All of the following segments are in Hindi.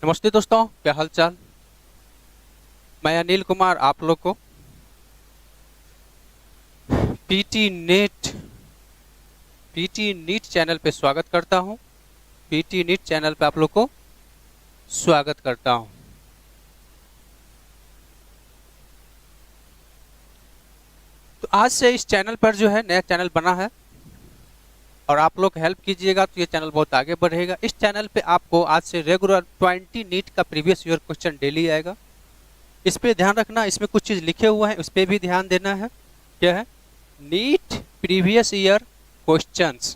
नमस्ते दोस्तों, क्या हाल चाल। मैं अनिल कुमार आप लोग को PT net PT NEET channel पे स्वागत करता हूं। पीटी नीट चैनल पे आप लोग को स्वागत करता हूं। तो आज से इस चैनल पर जो है नया चैनल बना है और आप लोग हेल्प कीजिएगा तो ये चैनल बहुत आगे बढ़ेगा। इस चैनल पे आपको आज से रेगुलर 20 नीट का प्रीवियस ईयर क्वेश्चन डेली आएगा। इस पे ध्यान रखना, इसमें कुछ चीज़ लिखे हुए हैं, उस पर भी ध्यान देना है। क्या है? NEET previous year questions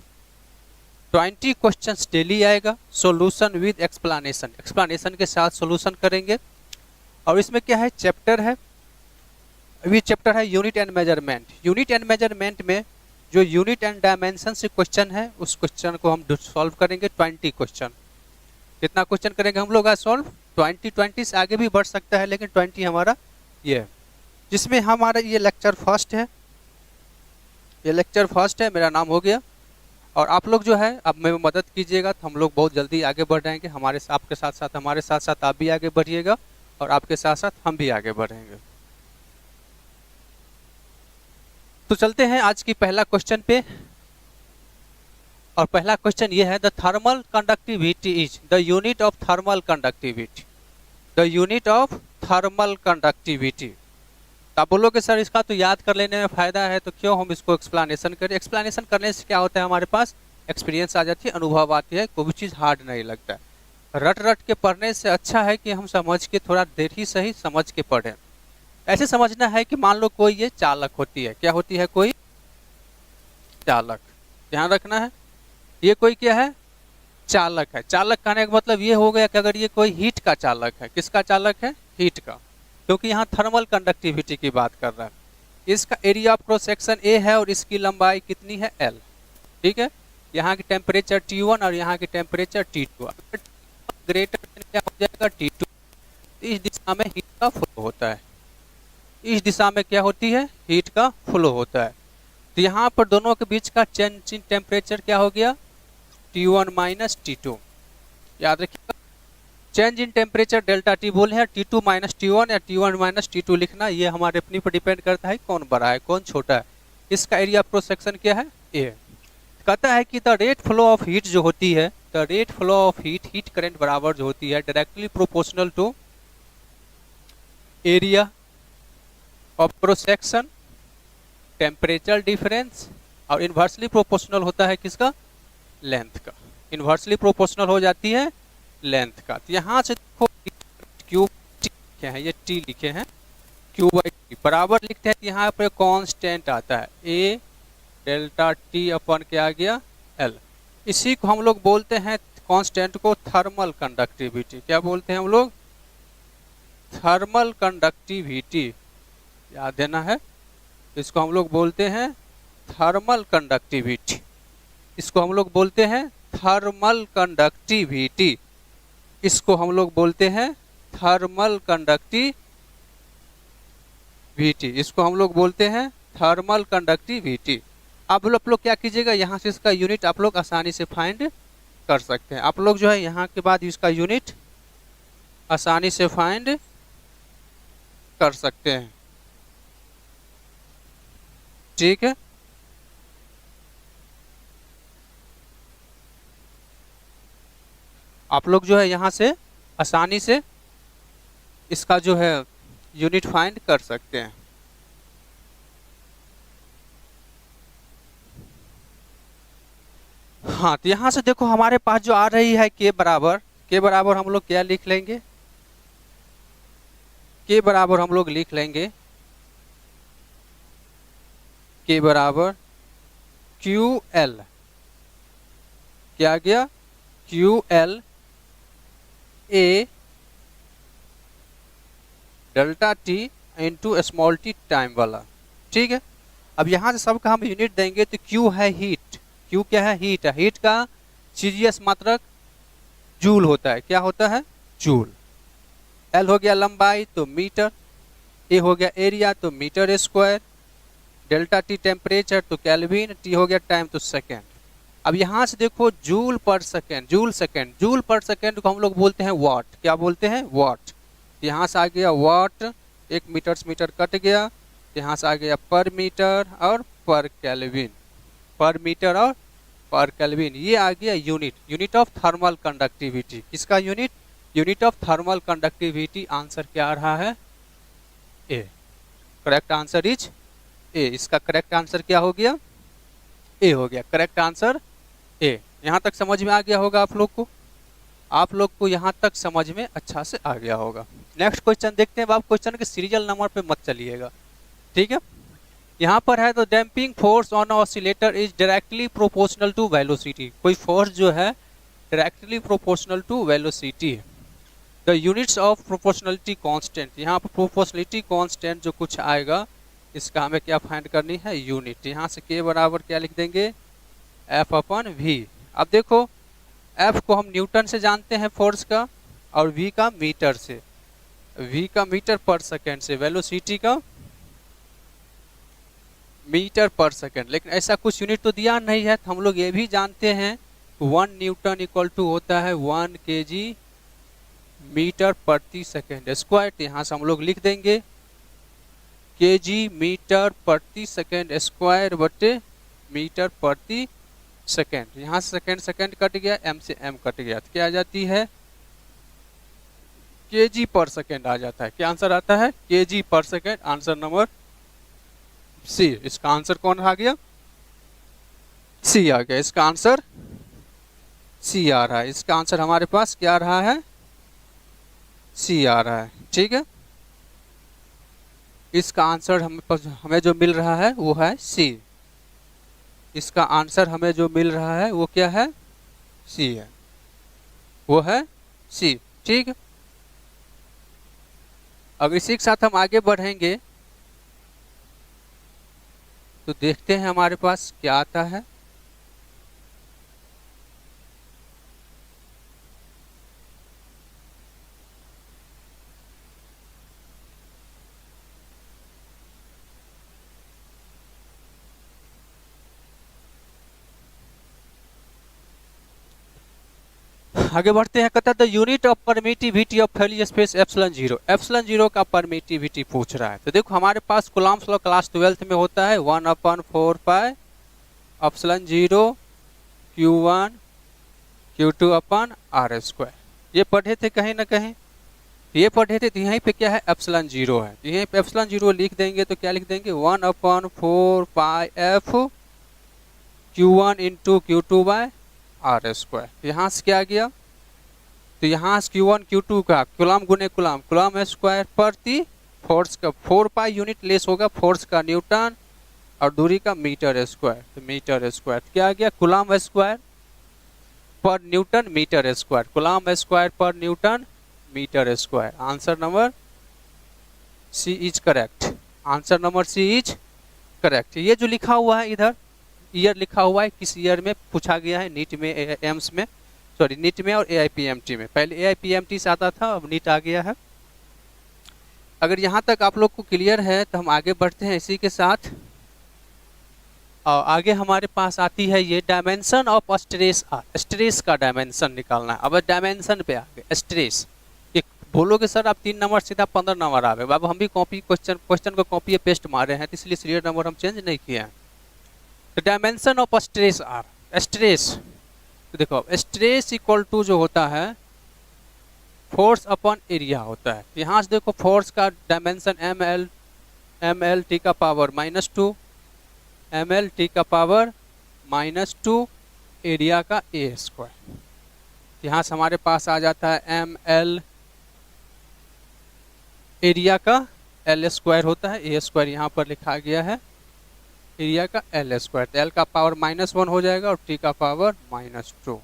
20 questions daily आएगा। सॉल्यूशन विद एक्सप्लेनेशन के साथ सॉल्यूशन करेंगे। और इसमें क्या है, चैप्टर है, अभी चैप्टर है unit and measurement. Unit and measurement में जो यूनिट एंड डायमेंशन से क्वेश्चन है उस क्वेश्चन को हम सॉल्व करेंगे। 20 क्वेश्चन। कितना क्वेश्चन करेंगे हम लोग आज सॉल्व? 20 से आगे भी बढ़ सकता है, लेकिन 20 हमारा ये है, जिसमें हमारा ये लेक्चर फर्स्ट है। ये लेक्चर फर्स्ट है, मेरा नाम हो गया। और आप लोग जो है अब मैं मदद कीजिएगा तो हम लोग बहुत जल्दी आगे बढ़ जाएंगे। आपके साथ साथ हमारे साथ साथ आप भी आगे बढ़िएगा और आपके साथ साथ हम भी आगे बढ़ेंगे। तो चलते हैं आज की पहला क्वेश्चन पे। और पहला क्वेश्चन ये है, the thermal conductivity is the unit of thermal conductivity. The unit of thermal conductivity. तो आप बोलोगे सर इसका तो याद कर लेने में फायदा है, तो क्यों हम इसको एक्सप्लेनेशन करें? एक्सप्लेनेशन करने से क्या होता है, हमारे पास एक्सपीरियंस आ जाती है, अनुभव आती है, कोई भी चीज़ हार्ड नहीं लगता है। रट रट के पढ़ने से अच्छा है कि हम समझ के, थोड़ा देर ही सही समझ के पढ़ें। ऐसे समझना है कि मान लो कोई ये चालक होती है। क्या होती है? कोई चालक। ध्यान रखना है, ये कोई क्या है? चालक है। चालक कहने का मतलब ये हो गया कि अगर ये कोई हीट का चालक है। किसका चालक है? हीट का, क्योंकि यहाँ थर्मल कंडक्टिविटी की बात कर रहा है। इसका area of cross section A है और इसकी लंबाई कितनी है? एल। ठीक है। यहाँ की टेम्परेचर T1 और यहाँ की टेम्परेचर T2। ग्रेटर क्या हो जाएगा? T2। इस दिशा में हीट का फ्लो होता है। इस दिशा में क्या होती है? हीट का फ्लो होता है। तो यहाँ पर दोनों के बीच का चेंज इन टेम्परेचर क्या हो गया? T1 minus T2। याद रखिएगा, change in temperature delta T बोले हैं। T2 माइनस T1 या T1 माइनस T2 लिखना, ये हमारे अपनी पर डिपेंड करता है कौन बड़ा है कौन छोटा है। इसका एरिया ऑफ क्रॉस सेक्शन क्या है? ए। कहता है कि the rate flow of heat जो होती है, the rate flow of heat current बराबर जो होती है directly proportional to area of cross section, temperature difference, और इन्वर्सली प्रोपोर्शनल होता है किसका? लेंथ का। इन्वर्सली प्रोपोर्शनल हो जाती है लेंथ का। तो यहाँ से देखो क्यू लिखे हैं, ये टी लिखे हैं, क्यू बाई टी बराबर लिखते हैं। यहाँ पर कांस्टेंट आता है ए डेल्टा टी अपन क्या आ गया? एल। इसी को हम लोग बोलते हैं, कांस्टेंट को, थर्मल कंडक्टिविटी। क्या बोलते हैं हम लोग? Thermal conductivity. याद देना है, इसको हम लोग बोलते हैं थर्मल कंडक्टिविटी। इसको हम लोग बोलते हैं थर्मल कंडक्टिविटी। इसको हम लोग बोलते हैं थर्मल कंडक्टिविटी। इसको हम लोग बोलते हैं थर्मल कंडक्टिविटी। आप लोग क्या कीजिएगा, यहाँ से इसका यूनिट आप लोग आसानी से फाइंड कर सकते हैं। आप लोग जो है यहाँ के बाद इसका यूनिट आसानी से फाइंड कर सकते हैं। ठीक है। आप लोग जो है यहाँ से आसानी से इसका जो है यूनिट फाइंड कर सकते हैं। हाँ, तो यहाँ से देखो हमारे पास जो आ रही है के बराबर हम लोग क्या लिख लेंगे? के बराबर हम लोग लिख लेंगे के बराबर QL। क्या गया? QL A delta T into small T time वाला। ठीक है। अब यहाँ से सबका हम यूनिट देंगे तो Q है हीट। Q क्या है? हीट है। हीट का सीजीएस मात्रक जूल होता है। क्या होता है? जूल। L हो गया लंबाई तो मीटर, ए हो गया एरिया तो metre square, delta T temperature तो केल्विन, टी हो गया टाइम तो सेकेंड। अब यहाँ से देखो जूल पर सेकेंड, जूल पर सेकेंड को हम लोग बोलते हैं वाट। क्या बोलते हैं? वाट। यहाँ से आ गया वाट, 1 मीटर से मीटर कट गया, यहाँ से आ गया पर मीटर और पर केल्विन, पर मीटर और पर केल्विन, ये आ गया unit, unit of thermal conductivity. किसका unit? Unit of thermal conductivity. Answer क्या आ रहा है? A. Correct answer is A. इसका करेक्ट आंसर क्या हो गया? ए हो गया। Correct answer A. यहाँ तक समझ में आ गया होगा आप लोग को, आप लोग को यहाँ तक समझ में अच्छा से आ गया होगा। नेक्स्ट क्वेश्चन देखते हैं। आप क्वेश्चन के सीरियल नंबर पे मत चलिएगा, ठीक है। यहाँ पर है तो damping force on oscillator is directly proportional to velocity. कोई फोर्स जो है डायरेक्टली प्रोपोर्शनल टू वेलोसिटी है। The units of proportionality constant, यहाँ पर प्रोपोर्शनलिटी कांस्टेंट जो कुछ आएगा इसका हमें क्या फाइंड करनी है? यूनिट। यहाँ से के बराबर क्या लिख देंगे? F upon V. अब देखो एफ को हम न्यूटन से जानते हैं फोर्स का, और वी का मीटर से, वी का मीटर पर सेकेंड से, वेलोसिटी का मीटर पर सेकेंड। लेकिन ऐसा कुछ यूनिट तो दिया नहीं है, तो हम लोग ये भी जानते हैं 1 न्यूटन इक्वल टू होता है 1 kg मीटर प्रति सेकेंड स्क्वायर। यहाँ से हम लोग लिख देंगे kg मीटर प्रति सेकेंड स्क्वायर बटे मीटर प्रति सेकेंड। यहाँ से सेकेंड सेकेंड कट गया, एम से एम कट गया, तो क्या आ जाती है? kg पर सेकेंड आ जाता है। क्या आंसर आता है? kg पर सेकेंड। आंसर नंबर सी। इसका आंसर कौन आ गया? सी आ गया। इसका आंसर सी आ रहा है। इसका आंसर हमारे पास क्या आ रहा है? सी आ रहा है, ठीक है। इसका आंसर हमें जो मिल रहा है वो है सी। इसका आंसर हमें जो मिल रहा है वो क्या है? सी है, वो है सी, ठीक है। अब इसी के साथ हम आगे बढ़ेंगे तो देखते हैं हमारे पास क्या आता है। आगे बढ़ते हैं। कहता है the unit of permittivity of खाली space epsilon zero. Epsilon zero का परमिटिविटी पूछ रहा है। तो देखो हमारे पास कूलम्ब्स लॉ क्लास 12th में होता है 1/4 pi epsilon zero Q1 Q2 अपन R स्क्वायर। ये पढ़े थे कहीं ना कहीं, ये पढ़े थे। तो यहीं पे क्या है? एप्सिलॉन जीरो है। तो यहीं पे एप्सिलॉन जीरो लिख देंगे तो क्या लिख देंगे? 1/4 pi F Q1 into Q2 by R square. यहाँ से क्या गया? तो यहाँ से Q1 Q2 का कूलम्ब गुने कूलम्ब, कूलम्ब स्क्वायर प्रति फोर्स का 4 पाई यूनिट लेस होगा फोर्स का न्यूटन और दूरी का मीटर स्क्वायर। तो मीटर स्क्वायर क्या आ गया? कूलम्ब स्क्वायर पर newton metre square, coulomb square पर newton metre square. Answer number C is correct. Answer number C is correct. ये जो लिखा हुआ है इधर ईयर लिखा हुआ है, किस ईयर में पूछा गया है? नीट में, एम्स में, सॉरी नीट में और AIPMT में। पहले AIPMT से आता था, अब नीट आ गया है। अगर यहाँ तक आप लोग को क्लियर है तो हम आगे बढ़ते हैं इसी के साथ। और आगे हमारे पास आती है ये डायमेंशन ऑफ स्ट्रेस। स्ट्रेस का डायमेंशन निकालना है। अब डायमेंशन पे आ गए स्ट्रेस। एक बोलोगे सर आप 3 नंबर सीधा 15 नंबर आ गए। अब हम भी कॉपी क्वेश्चन को कॉपी पेस्ट मारे हैं, तो इसलिए सीरियल नंबर हम चेंज नहीं किए हैं। तो dimension of stress are, stress, तो देखो स्ट्रेस इक्वल टू जो होता है फोर्स अपॉन एरिया होता है। यहाँ से देखो फोर्स का डायमेंशन ml t का पावर -2, ml t का पावर -2, एरिया का a स्क्वायर। यहाँ से हमारे पास आ जाता है ml, एरिया का l स्क्वायर होता है, a स्क्वायर यहाँ पर लिखा गया है, एरिया का l स्क्वायर। तो l का पावर -1 हो जाएगा और t का पावर -2,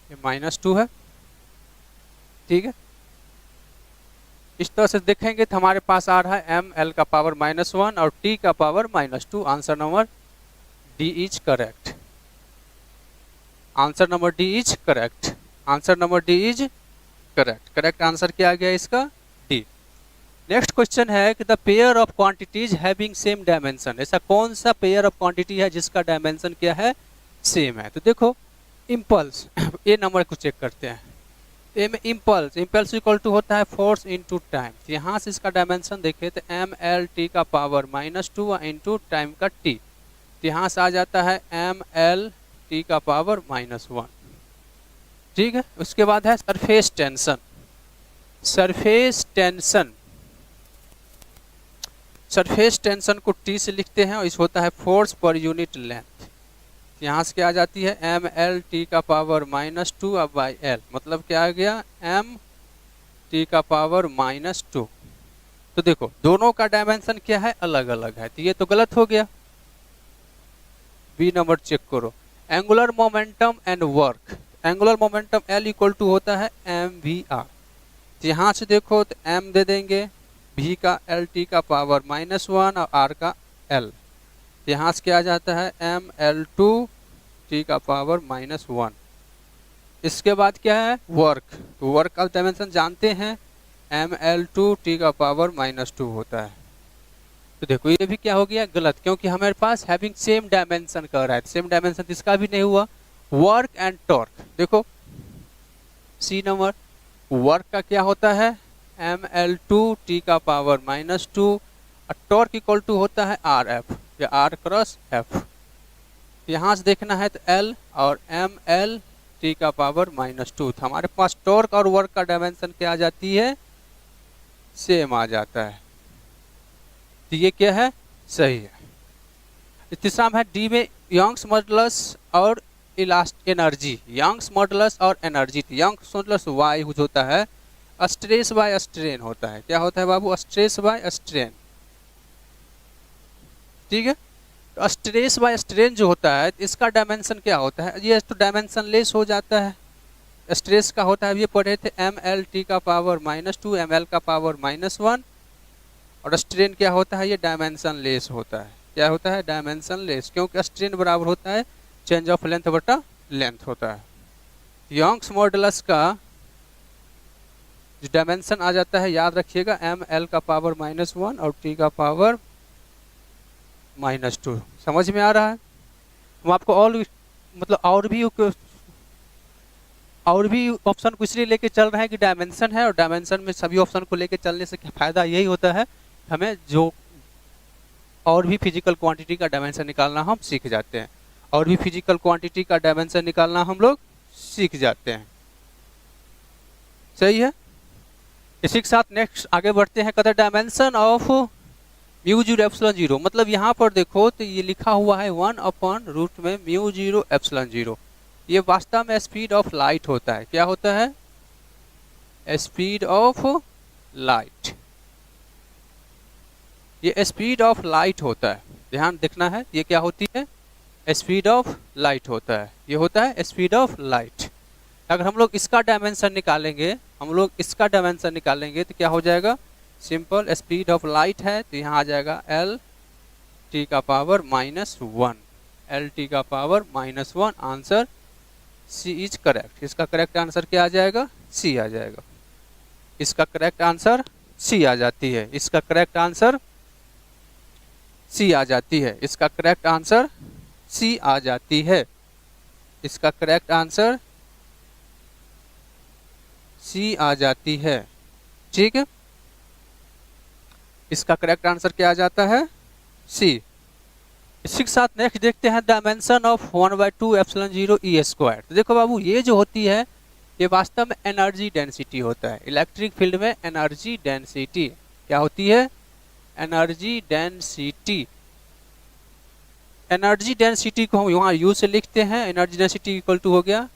ये -2 है, ठीक है। इस तरह से देखेंगे तो हमारे पास आ रहा है ml का पावर -1 और t का power -2। Answer number D is correct. Answer number D is correct. Answer number D is correct. Correct answer क्या आ गया इसका? डी। नेक्स्ट क्वेश्चन है कि the pair of quantities having same dimension. ऐसा कौन सा पेयर ऑफ क्वांटिटी है जिसका डायमेंशन क्या है? सेम है। तो देखो इम्पल्स ये नंबर को चेक करते हैं। ए में इम्पल्स इक्वल टू होता है फोर्स इनटू टाइम। यहाँ से इसका डायमेंशन देखें तो mlt का पावर -2 इंटू टाइम का t। तो यहाँ से आ जाता है mlt का पावर -1। ठीक है, उसके बाद है सरफेस टेंशन। सरफेस टेंशन को t से लिखते हैं और इस होता है फोर्स पर यूनिट लेंथ। यहाँ से क्या आ जाती है mlt का पावर -2 अब बाई l, मतलब क्या आ गया mt का पावर -2। तो देखो दोनों का डायमेंशन क्या है, अलग अलग है, तो ये तो गलत हो गया। बी नंबर चेक करो, angular momentum and work. Angular momentum L equal to होता है mvr। तो यहाँ से देखो तो m दे देंगे, v का lt का पावर -1 और r का l। यहाँ से क्या आ जाता है ml2 t का पावर -1। इसके बाद क्या है वर्क, तो वर्क का डायमेंशन जानते हैं ml2 t का पावर -2 होता है। तो देखो ये भी क्या हो गया गलत, क्योंकि हमारे पास हैविंग सेम डायमेंशन कर रहा है, सेम डायमेंशन इसका भी नहीं हुआ। वर्क एंड टॉर्क, देखो सी नंबर, वर्क का क्या होता है ml2 t का पावर -2 और टॉर्क इक्वल टू होता है rf या r क्रॉस f। यहाँ से देखना है तो L और ml t का पावर -2। तो हमारे पास टॉर्क और वर्क का डायमेंशन क्या आ जाती है, सेम आ जाता है। तो ये क्या है, सही है। तीसरा है डी में यंग्स मॉडुलस और एनर्जी। यंग्स मॉडुलस और एनर्जी, यंग्स मॉडुलस y होता है, स्ट्रेस बाय स्ट्रेन होता है। क्या होता है बाबू, स्ट्रेस बाय स्ट्रेन। ठीक है, तो स्ट्रेस बाय स्ट्रेन जो होता है इसका डायमेंशन क्या होता है, ये तो डायमेंशन लेस हो जाता है। स्ट्रेस का होता है, ये पढ़े थे mlt का पावर -2 ml का पावर -1, और स्ट्रेन क्या होता है, ये डायमेंशन लेस होता है। क्या होता है, डायमेंशन लेस, क्योंकि स्ट्रेन बराबर होता है चेंज ऑफ लेंथ बटा लेंथ होता है। यंग्स मॉडुलस का जो डायमेंशन आ जाता है, याद रखिएगा ml का पावर -1 और t का पावर -2। समझ में आ रहा है। हम आपको मतलब और भी ऑप्शन को इसलिए लेके चल रहे हैं कि डायमेंशन है, और डायमेंशन में सभी ऑप्शन को लेके चलने से फायदा यही होता है, हमें जो और भी फिजिकल क्वांटिटी का डायमेंशन निकालना हम सीख जाते हैं, और भी फिजिकल क्वांटिटी का डायमेंशन निकालना हम लोग सीख जाते हैं। सही है। इसी के साथ नेक्स्ट आगे बढ़ते हैं, कहते हैं डायमेंशन ऑफ μ0ε0। मतलब यहाँ पर देखो तो ये लिखा हुआ है 1/रूट में μ0ε0। ये वास्तव में स्पीड ऑफ लाइट होता है। क्या होता है, स्पीड ऑफ लाइट। ये स्पीड ऑफ लाइट होता है, ध्यान देखना है, ये क्या होती है, स्पीड ऑफ लाइट होता है। ये होता है स्पीड ऑफ लाइट। अगर हम लोग इसका डायमेंशन निकालेंगे, तो क्या हो जाएगा, सिंपल स्पीड ऑफ लाइट है तो यहाँ आ जाएगा एल टी का पावर -1, एल टी का power -1। Answer C is correct. इसका करेक्ट आंसर क्या आ जाएगा, सी आ जाएगा। इसका करेक्ट आंसर सी आ जाती है। इसका करेक्ट आंसर सी आ जाती है। इसका करेक्ट आंसर सी आ जाती है। इसका करेक्ट आंसर सी आ जाती है। ठीक है, इसका करेक्ट आंसर क्या आ जाता है, सी। इसी के साथ नेक्स्ट देखते हैं डायमेंशन ऑफ 1/2ε0 E²। तो देखो बाबू, ये जो होती है ये वास्तव में एनर्जी डेंसिटी होता है। इलेक्ट्रिक फील्ड में एनर्जी डेंसिटी क्या होती है, एनर्जी डेंसिटी। एनर्जी डेंसिटी को हम यहाँ यू से लिखते हैं। एनर्जी डेंसिटी इक्वल टू हो गया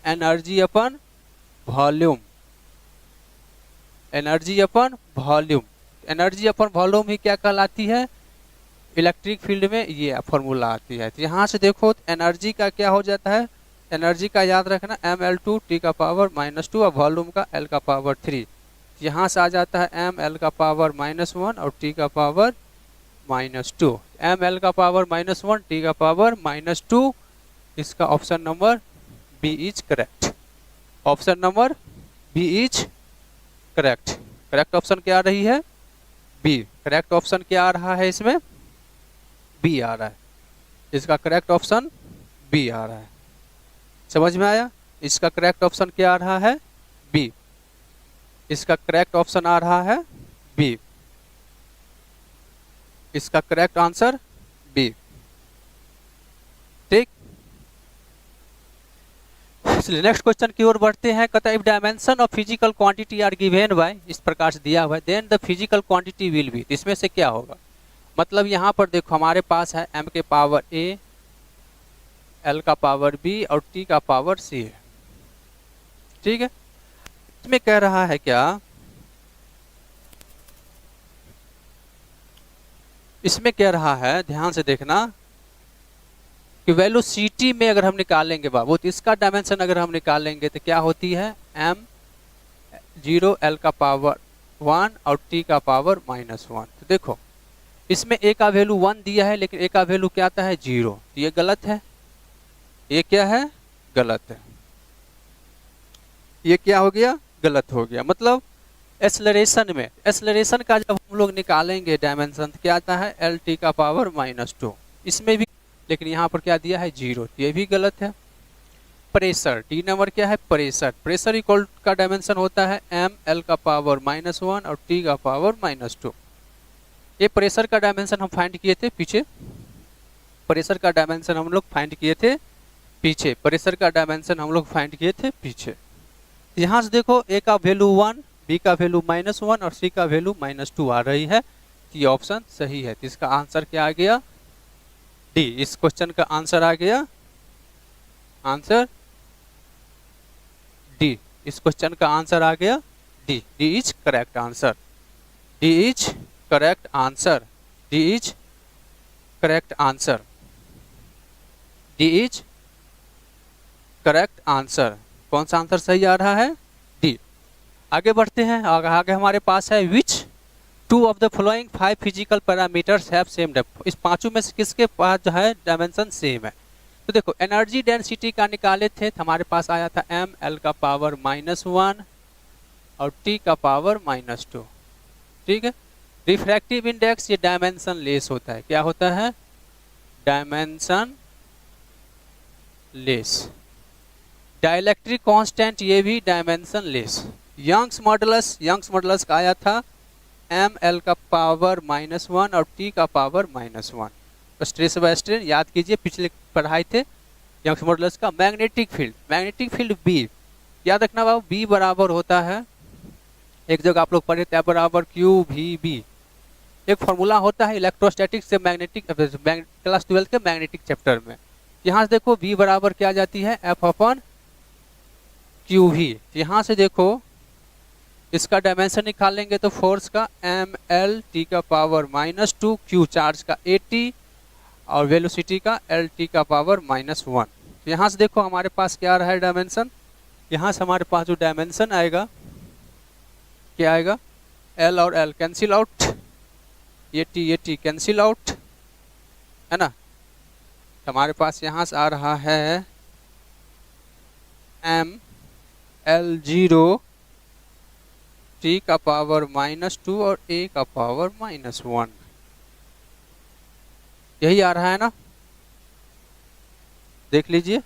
energy upon volume. Energy upon volume, energy upon volume ही क्या कहलाती है, इलेक्ट्रिक फील्ड में ये फॉर्मूला आती है। तो यहाँ से देखो एनर्जी का क्या हो जाता है, एनर्जी का याद रखना ml2 t का पावर -2 और वॉल्यूम का l का पावर 3। यहाँ से आ जाता है ml का पावर -1 और t का पावर -2। ml का पावर -1 t का पावर -2। इसका option number B is correct. Option number B is correct. Correct option क्या आ रही है, बी। करेक्ट ऑप्शन क्या आ रहा है इसमें, बी आ रहा है। इसका करेक्ट ऑप्शन बी आ रहा है। समझ में आया? इसका करेक्ट ऑप्शन क्या आ रहा है? बी। इसका करेक्ट ऑप्शन आ रहा है बी। इसका करेक्ट आंसर बी। ठीक, इसलिए नेक्स्ट क्वेश्चन की ओर बढ़ते हैं। कहता है if dimension of physical quantity are given by, इस प्रकार से दिया हुआ है, then the physical quantity will be. इसमें से क्या होगा? मतलब यहां पर देखो हमारे पास है m के पावर a, l का पावर b और t का पावर c है। ठीक है, इसमें कह रहा है क्या? इसमें कह रहा है, ध्यान से देखना कि वैल्यू ct में अगर हम निकालेंगे बाबू, तो इसका डायमेंशन अगर हम निकालेंगे तो क्या होती है? m 0, l का पावर 1 और t का पावर -1। तो देखो इसमें a का वैल्यू 1 दिया है, लेकिन a का वैल्यू क्या आता है? 0। तो ये गलत है। ये क्या है? गलत है। ये क्या हो गया? गलत हो गया। मतलब एक्सेलरेशन में, एक्सेलरेशन का जब हम लोग निकालेंगे डायमेंशन, तो क्या आता है? एल टी का पावर -2। इसमें भी, लेकिन यहाँ पर क्या दिया है? 0। ये भी गलत है। प्रेशर, डी नंबर क्या है? प्रेशर। प्रेशर इक्वल का डायमेंशन होता है एम एल का पावर -1 और टी का पावर -2। ये प्रेशर का डायमेंशन हम फाइंड किए थे पीछे। प्रेशर का डायमेंशन हम लोग फाइंड किए थे पीछे। प्रेशर का डायमेंशन हम लोग फाइंड किए थे पीछे। यहाँ से देखो ए का वैल्यू 1, बी का वैल्यू -1 और सी का वैल्यू -2 आ रही है। तो ये ऑप्शन सही है। तो इसका आंसर क्या आ गया? डी। इस क्वेश्चन का आंसर आ गया, आंसर डी। इस क्वेश्चन का आंसर आ गया D. D is correct answer. D is correct answer. D is correct answer. D is correct answer. कौन सा आंसर सही आ रहा है? डी। आगे बढ़ते हैं। आगे हमारे पास है विच 2 of the following 5 physical parameters have same depth. इस पांचों में से किसके पास जो है डायमेंशन सेम है? तो देखो एनर्जी डेंसिटी का निकाले थे तो हमारे पास आया था m l का पावर -1 और t का पावर -2। ठीक है। रिफ्रैक्टिव इंडेक्स ये डायमेंशन लेस होता है। क्या होता है? Dimension less. डाइलेक्ट्रिक कांस्टेंट ये भी डायमेंशन लेस। यंग्स मॉडुलस का आया था एम एल का पावर -1 और टी का पावर -1। तो स्ट्रेस बाय स्ट्रेन याद कीजिए, पिछले पढ़ाई थे यंग्स मॉडुलस का। मैग्नेटिक फील्ड बी याद रखना बाबू, बी बराबर होता है, एक जगह आप लोग पढ़े थे, बराबर क्यू वी बी। एक फॉर्मूला होता है इलेक्ट्रोस्टैटिक से मैग्नेटिक, क्लास 12 के मैग्नेटिक चैप्टर में। यहाँ से देखो बी बराबर क्या आ जाती है? F upon Q V. यहाँ से देखो इसका डायमेंशन निकालेंगे तो फोर्स का एम एल टी का पावर -2, क्यू चार्ज का 80 और वेलोसिटी का एल टी का पावर -1। यहाँ से देखो हमारे पास क्या आ रहा है डायमेंशन? यहाँ से हमारे पास जो डायमेंशन आएगा क्या आएगा? एल और एल कैंसिल आउट, ये टी कैंसिल आउट, है ना। हमारे पास यहाँ से आ रहा है एम एल 0 टी का पावर -2 और ए का पावर -1। यही आ रहा है ना, देख लीजिए।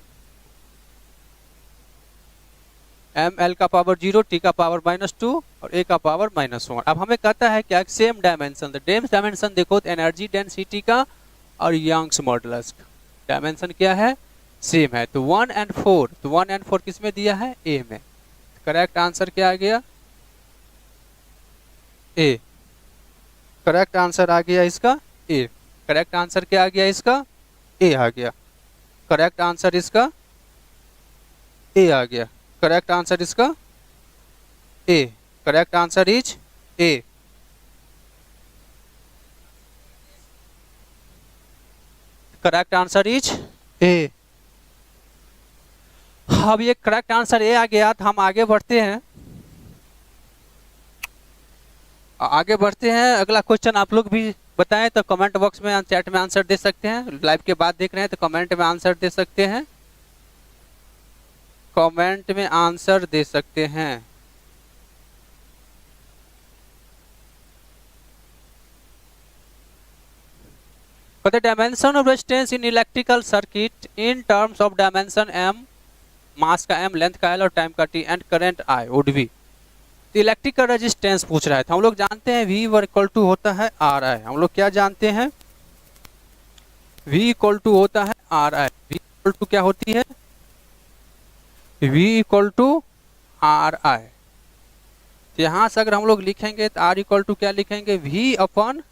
एम एल का पावर 0, टी का पावर -2 और ए का पावर -1। अब हमें कहता है क्या? Same dimension. तो डायमेंशन देखो तो एनर्जी डेंसिटी का और यंग्स मॉडुलस का डायमेंशन क्या है? सेम है। तो 1 और 4, तो 1 और 4 किस में दिया है? ए में। करेक्ट आंसर क्या आ गया? ए। करेक्ट आंसर आ गया इसका ए। करेक्ट आंसर क्या आ गया इसका? ए आ गया। करेक्ट आंसर इसका ए आ गया। करेक्ट आंसर इसका A. Correct answer is A. Correct answer is A. अब ये करेक्ट आंसर ए आ गया तो हम आगे बढ़ते हैं। अगला क्वेश्चन आप लोग भी बताएं तो कमेंट बॉक्स में, चैट में आंसर दे सकते हैं। लाइव के बाद देख रहे हैं तो कमेंट में आंसर दे सकते हैं। कमेंट में आंसर दे सकते हैं। कहते dimension of resistance in electrical circuit in terms of dimension m, मास का m, लेंथ का l और टाइम का t and current I would be. तो इलेक्ट्रिकल रेजिस्टेंस पूछ रहा है, तो हम लोग जानते हैं V इक्वल टू होता है RI। हम लोग क्या जानते हैं, V इक्वल टू होता है RI। V इक्वल टू क्या होती है, V इक्वल टू RI। तो यहां से अगर हम लोग लिखेंगे तो R इक्वल टू क्या लिखेंगे, V अपॉन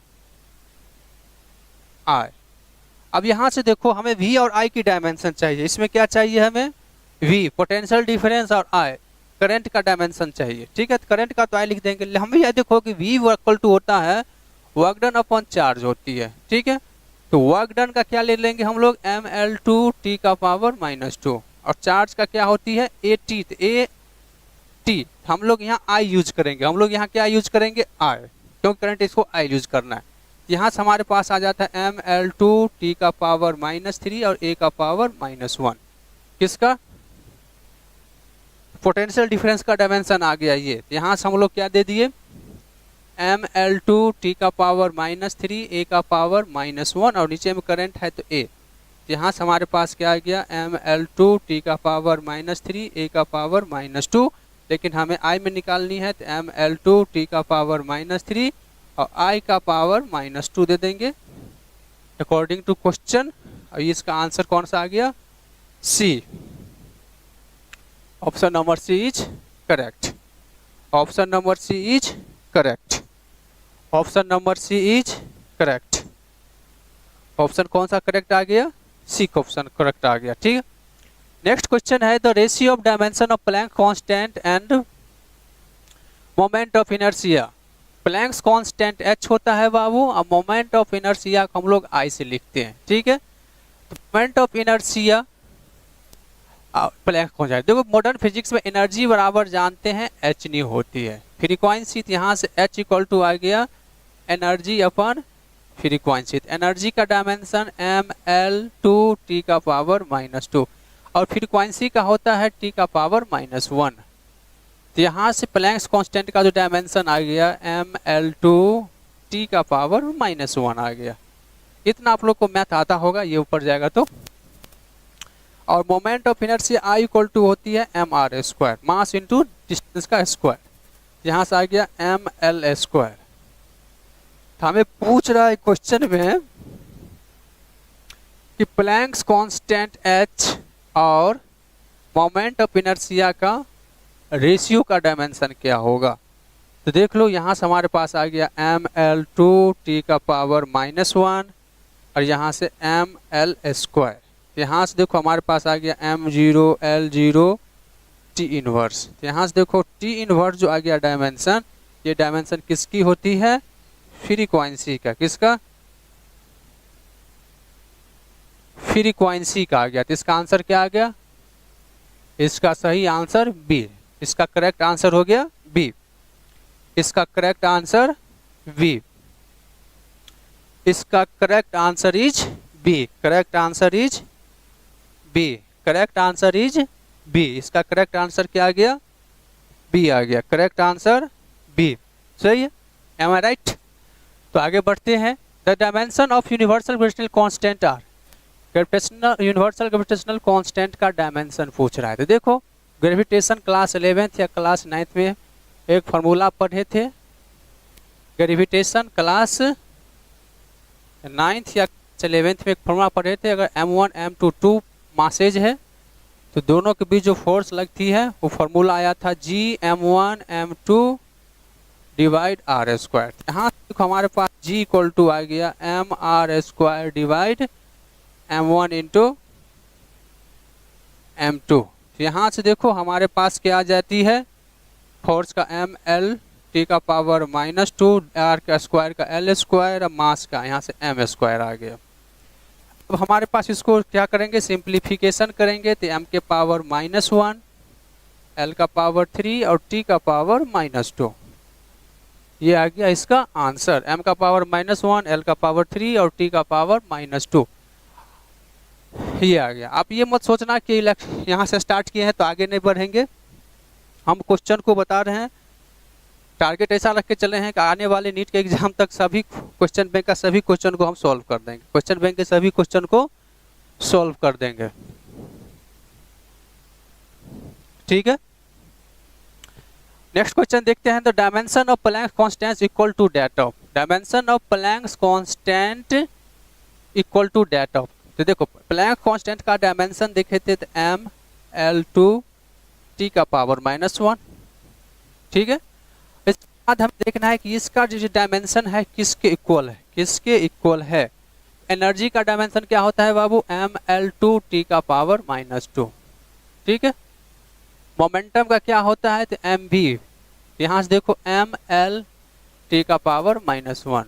I। अब यहां से देखो हमें V और I की डायमेंशन चाहिए, इसमें क्या चाहिए हमें, V पोटेंशियल डिफरेंस और I करंट का डायमेंशन चाहिए। ठीक है, तो करंट का तो I लिख देंगे। हम यह देखो कि V इक्वल टू होता है वर्क डन अपॉन चार्ज होती है। ठीक है, तो वर्क डन का क्या ले लेंगे हम लोग, mL2t का पावर -2, और चार्ज का क्या होती है AT, तो AT हम लोग यहाँ I यूज करेंगे। हम लोग यहाँ क्या यूज करेंगे, I, क्योंकि करंट इसको I यूज करना है। यहाँ से हमारे पास आ जाता है mL2t का पावर -3 और A का पावर -1, किसका, पोटेंशियल डिफरेंस का डायमेंशन आ गया ये। यहाँ से हम लोग क्या दे दिए, mL2t का पावर -3, A का पावर -1 और नीचे में करंट है तो A। यहाँ से हमारे पास क्या आ गया, mL2t का पावर -3, A का पावर -2, लेकिन हमें I में निकालनी है तो mL2t का पावर -3 और I का पावर -2 दे देंगे अकॉर्डिंग टू क्वेश्चन। और इसका आंसर कौन सा आ गया, C। Option number C is correct. Option number C is correct. Option number C is correct. Option कौन सा करेक्ट आ गया, C ऑप्शन करेक्ट आ गया। ठीक है, नेक्स्ट क्वेश्चन है the ratio of dimension of Planck constant end moment of inertia. Planck's constant h होता है बाबू, और मोमेंट ऑफ इनर्शिया को हम लोग I से लिखते हैं। ठीक है, तो मोमेंट ऑफ इनर्शिया प्लैंक हो जाए। देखो मॉडर्न फिजिक्स में एनर्जी बराबर जानते हैं h न्यू होती है, फ्रीक्वेंसी यहाँ से h इक्वल टू आ गया एनर्जी अपन फ्रीक्वेंसी। एनर्जी का डायमेंशन mL2t का पावर -2 और फ्रीक्वेंसी का होता है t का पावर -1। तो यहाँ से प्लैंक्स कांस्टेंट का जो डायमेंशन आ गया mL2t का पावर -1 आ गया। इतना आप लोग को मैथ आता होगा, ये ऊपर जाएगा तो। और moment of inertia I equal to होती है mR², मास इंटू डिस्टेंस का स्क्वायर। यहाँ से आ गया mL²। तो हमें पूछ रहा है क्वेश्चन में कि प्लैंक्स कांस्टेंट h और मोमेंट ऑफ इनर्शिया का रेशियो का डायमेंशन क्या होगा। तो देख लो यहाँ से हमारे पास आ गया mL2t का पावर -1 और यहाँ से mL²। यहाँ से देखो हमारे पास आ गया m0L0t इनवर्स। यहाँ से देखो t इनवर्स जो आ गया डायमेंशन, ये डायमेंशन किसकी होती है, फ्रीक्वेंसी का। किसका, फ्रीक्वेंसी का आ गया। तो इसका आंसर क्या आ गया, इसका सही आंसर B। इसका करेक्ट आंसर हो गया B। इसका करेक्ट आंसर B। इसका correct answer is B। Correct answer is B। Correct answer is B। इसका करेक्ट आंसर क्या आ गया, B आ गया। Correct answer B। सही है, एम आई राइट। तो आगे बढ़ते हैं। The dimension of universal gravitational constant are. Gravitational universal gravitational constant का डायमेंशन पूछ रहा है। तो देखो ग्रेविटेशन क्लास 11th या क्लास 9th में एक फार्मूला पढ़े थे। ग्रेविटेशन क्लास 9th या 11th में एक फार्मूला पढ़े थे। अगर m1 m2 2 मासेज है तो दोनों के बीच जो फोर्स लगती है वो फार्मूला आया था Gm1 m2 डिवाइड r²। यहाँ देखो हमारे पास G इक्वल टू आ गया mr² divide m1 into m2। यहाँ से देखो हमारे पास क्या आ जाती है, फोर्स का mL का पावर -2, r का स्क्वायर का L², और मास का यहाँ से m² आ गया। अब हमारे पास इसको क्या करेंगे, सिंप्लीफिकेशन करेंगे तो m के पावर -1, L का पावर 3 और t का पावर -2। ये आ गया इसका आंसर, m का पावर -1, L का पावर 3 और t का पावर -2। ये आ गया। आप ये मत सोचना कि यहाँ से स्टार्ट किए हैं तो आगे नहीं बढ़ेंगे। हम क्वेश्चन को बता रहे हैं टारगेट ऐसा रख के चले हैं कि आने वाले नीट के एग्जाम तक सभी क्वेश्चन बैंक का सभी क्वेश्चन को हम सॉल्व कर देंगे, क्वेश्चन बैंक के सभी क्वेश्चन को सॉल्व कर देंगे। ठीक है, नेक्स्ट क्वेश्चन देखते हैं। The dimension of Planck's constant equal to that of, dimension of Planck's constant equal to that of. तो देखो प्लैंक कांस्टेंट का डायमेंशन देखे थे तो ml2 t का पावर -1। ठीक है, इसके बाद हमें देखना है कि इसका जो डायमेंशन है किसके इक्वल है, किसके इक्वल है। एनर्जी का डायमेंशन क्या होता है बाबू, ml2 t का पावर -2। ठीक है, मोमेंटम का क्या होता है तो mv, यहाँ से देखो ml t का power -1।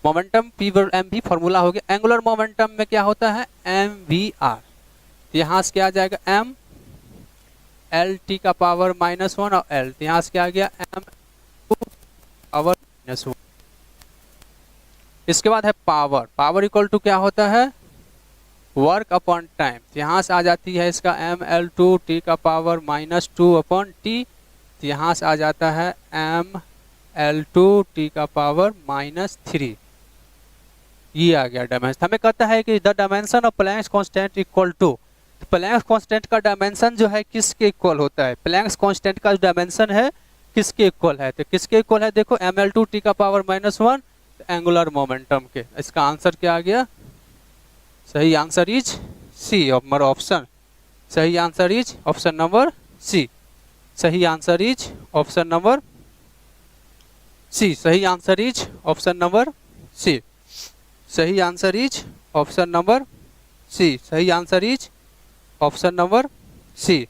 Momentum p mv formula हो गया। एंगुलर मोमेंटम में क्या होता है mvr, तो यहाँ से क्या आ जाएगा m l t का पावर -1 और l, तो यहाँ से क्या आ गया m पावर -1। इसके बाद है पावर, पावर इक्वल टू क्या होता है वर्क अपॉन टाइम, तो यहाँ से आ जाती है इसका ml2 t का पावर -2 अपॉन t, तो यहाँ से आ जाता है ml2 t का पावर -3। ये आ गया डायमेंशन। हमें कहता है कि the dimension of Planck's constant equal to, तो प्लैंक्स कांस्टेंट का डायमेंशन जो है किसके इक्वल होता है, प्लैंक्स कांस्टेंट का जो डायमेंशन है किसके इक्वल है, तो किसके इक्वल है देखो ml2 t का पावर -1 एंगुलर मोमेंटम के। इसका आंसर क्या आ गया, सही answer is C of option, सही answer is option number C, सही answer is option number C, सही answer is option number C, सही answer is option number C, सही answer is option number C.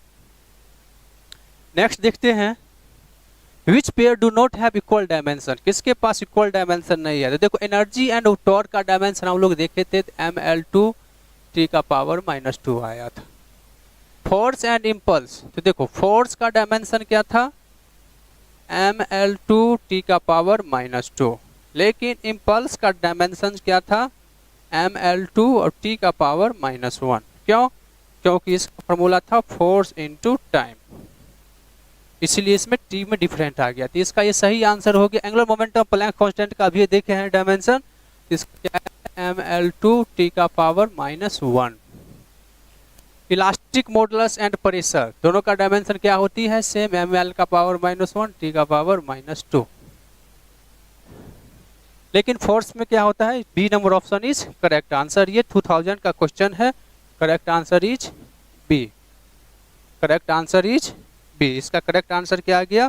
Next देखते हैं which pair do not have equal dimension, किसके पास इक्वल डायमेंशन नहीं है। तो देखो एनर्जी एंड टॉर्क का डायमेंशन हम लोग देखे थे ml2 t का पावर -2 आया था। फोर्स एंड इम्पल्स, तो देखो फोर्स का डायमेंशन क्या था ml2 t का पावर -2, लेकिन इम्पल्स का डायमेंशन क्या था ml2 और t का पावर -1। क्यों, क्योंकि इसका फॉर्मूला था फोर्स इनटू टाइम, इसलिए इसमें t में डिफरेंट आ गया। तो इसका ये सही आंसर हो गया। एंगुलर मोमेंटम प्लैंक कांस्टेंट का भी देखे हैं डायमेंशन, इसका क्या है ml2 t का power -1। Elastic modulus and pressure दोनों का डायमेंशन क्या होती है सेम, ml का पावर -1 t का पावर -2। लेकिन फोर्स में क्या होता है, B number option is correct answer. ये 2000 का क्वेश्चन है, correct answer is B, correct answer is B. इसका करेक्ट आंसर क्या आ गया,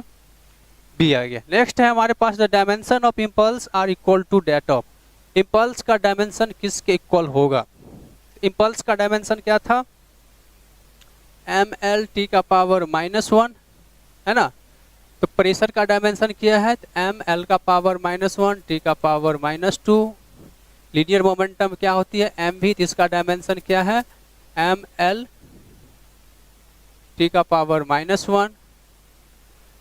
बी आ गया। नेक्स्ट है हमारे पास the dimension of impulse are equal to that of, impulse का डायमेंशन किसके इक्वल होगा। इम्पल्स का डायमेंशन क्या था ml t का पावर -1 है ना, तो प्रेशर का डायमेंशन क्या है ml का पावर -1 t का पावर -2। लीनियर मोमेंटम क्या होती है mv, तो इसका डायमेंशन क्या है ml t का पावर -1।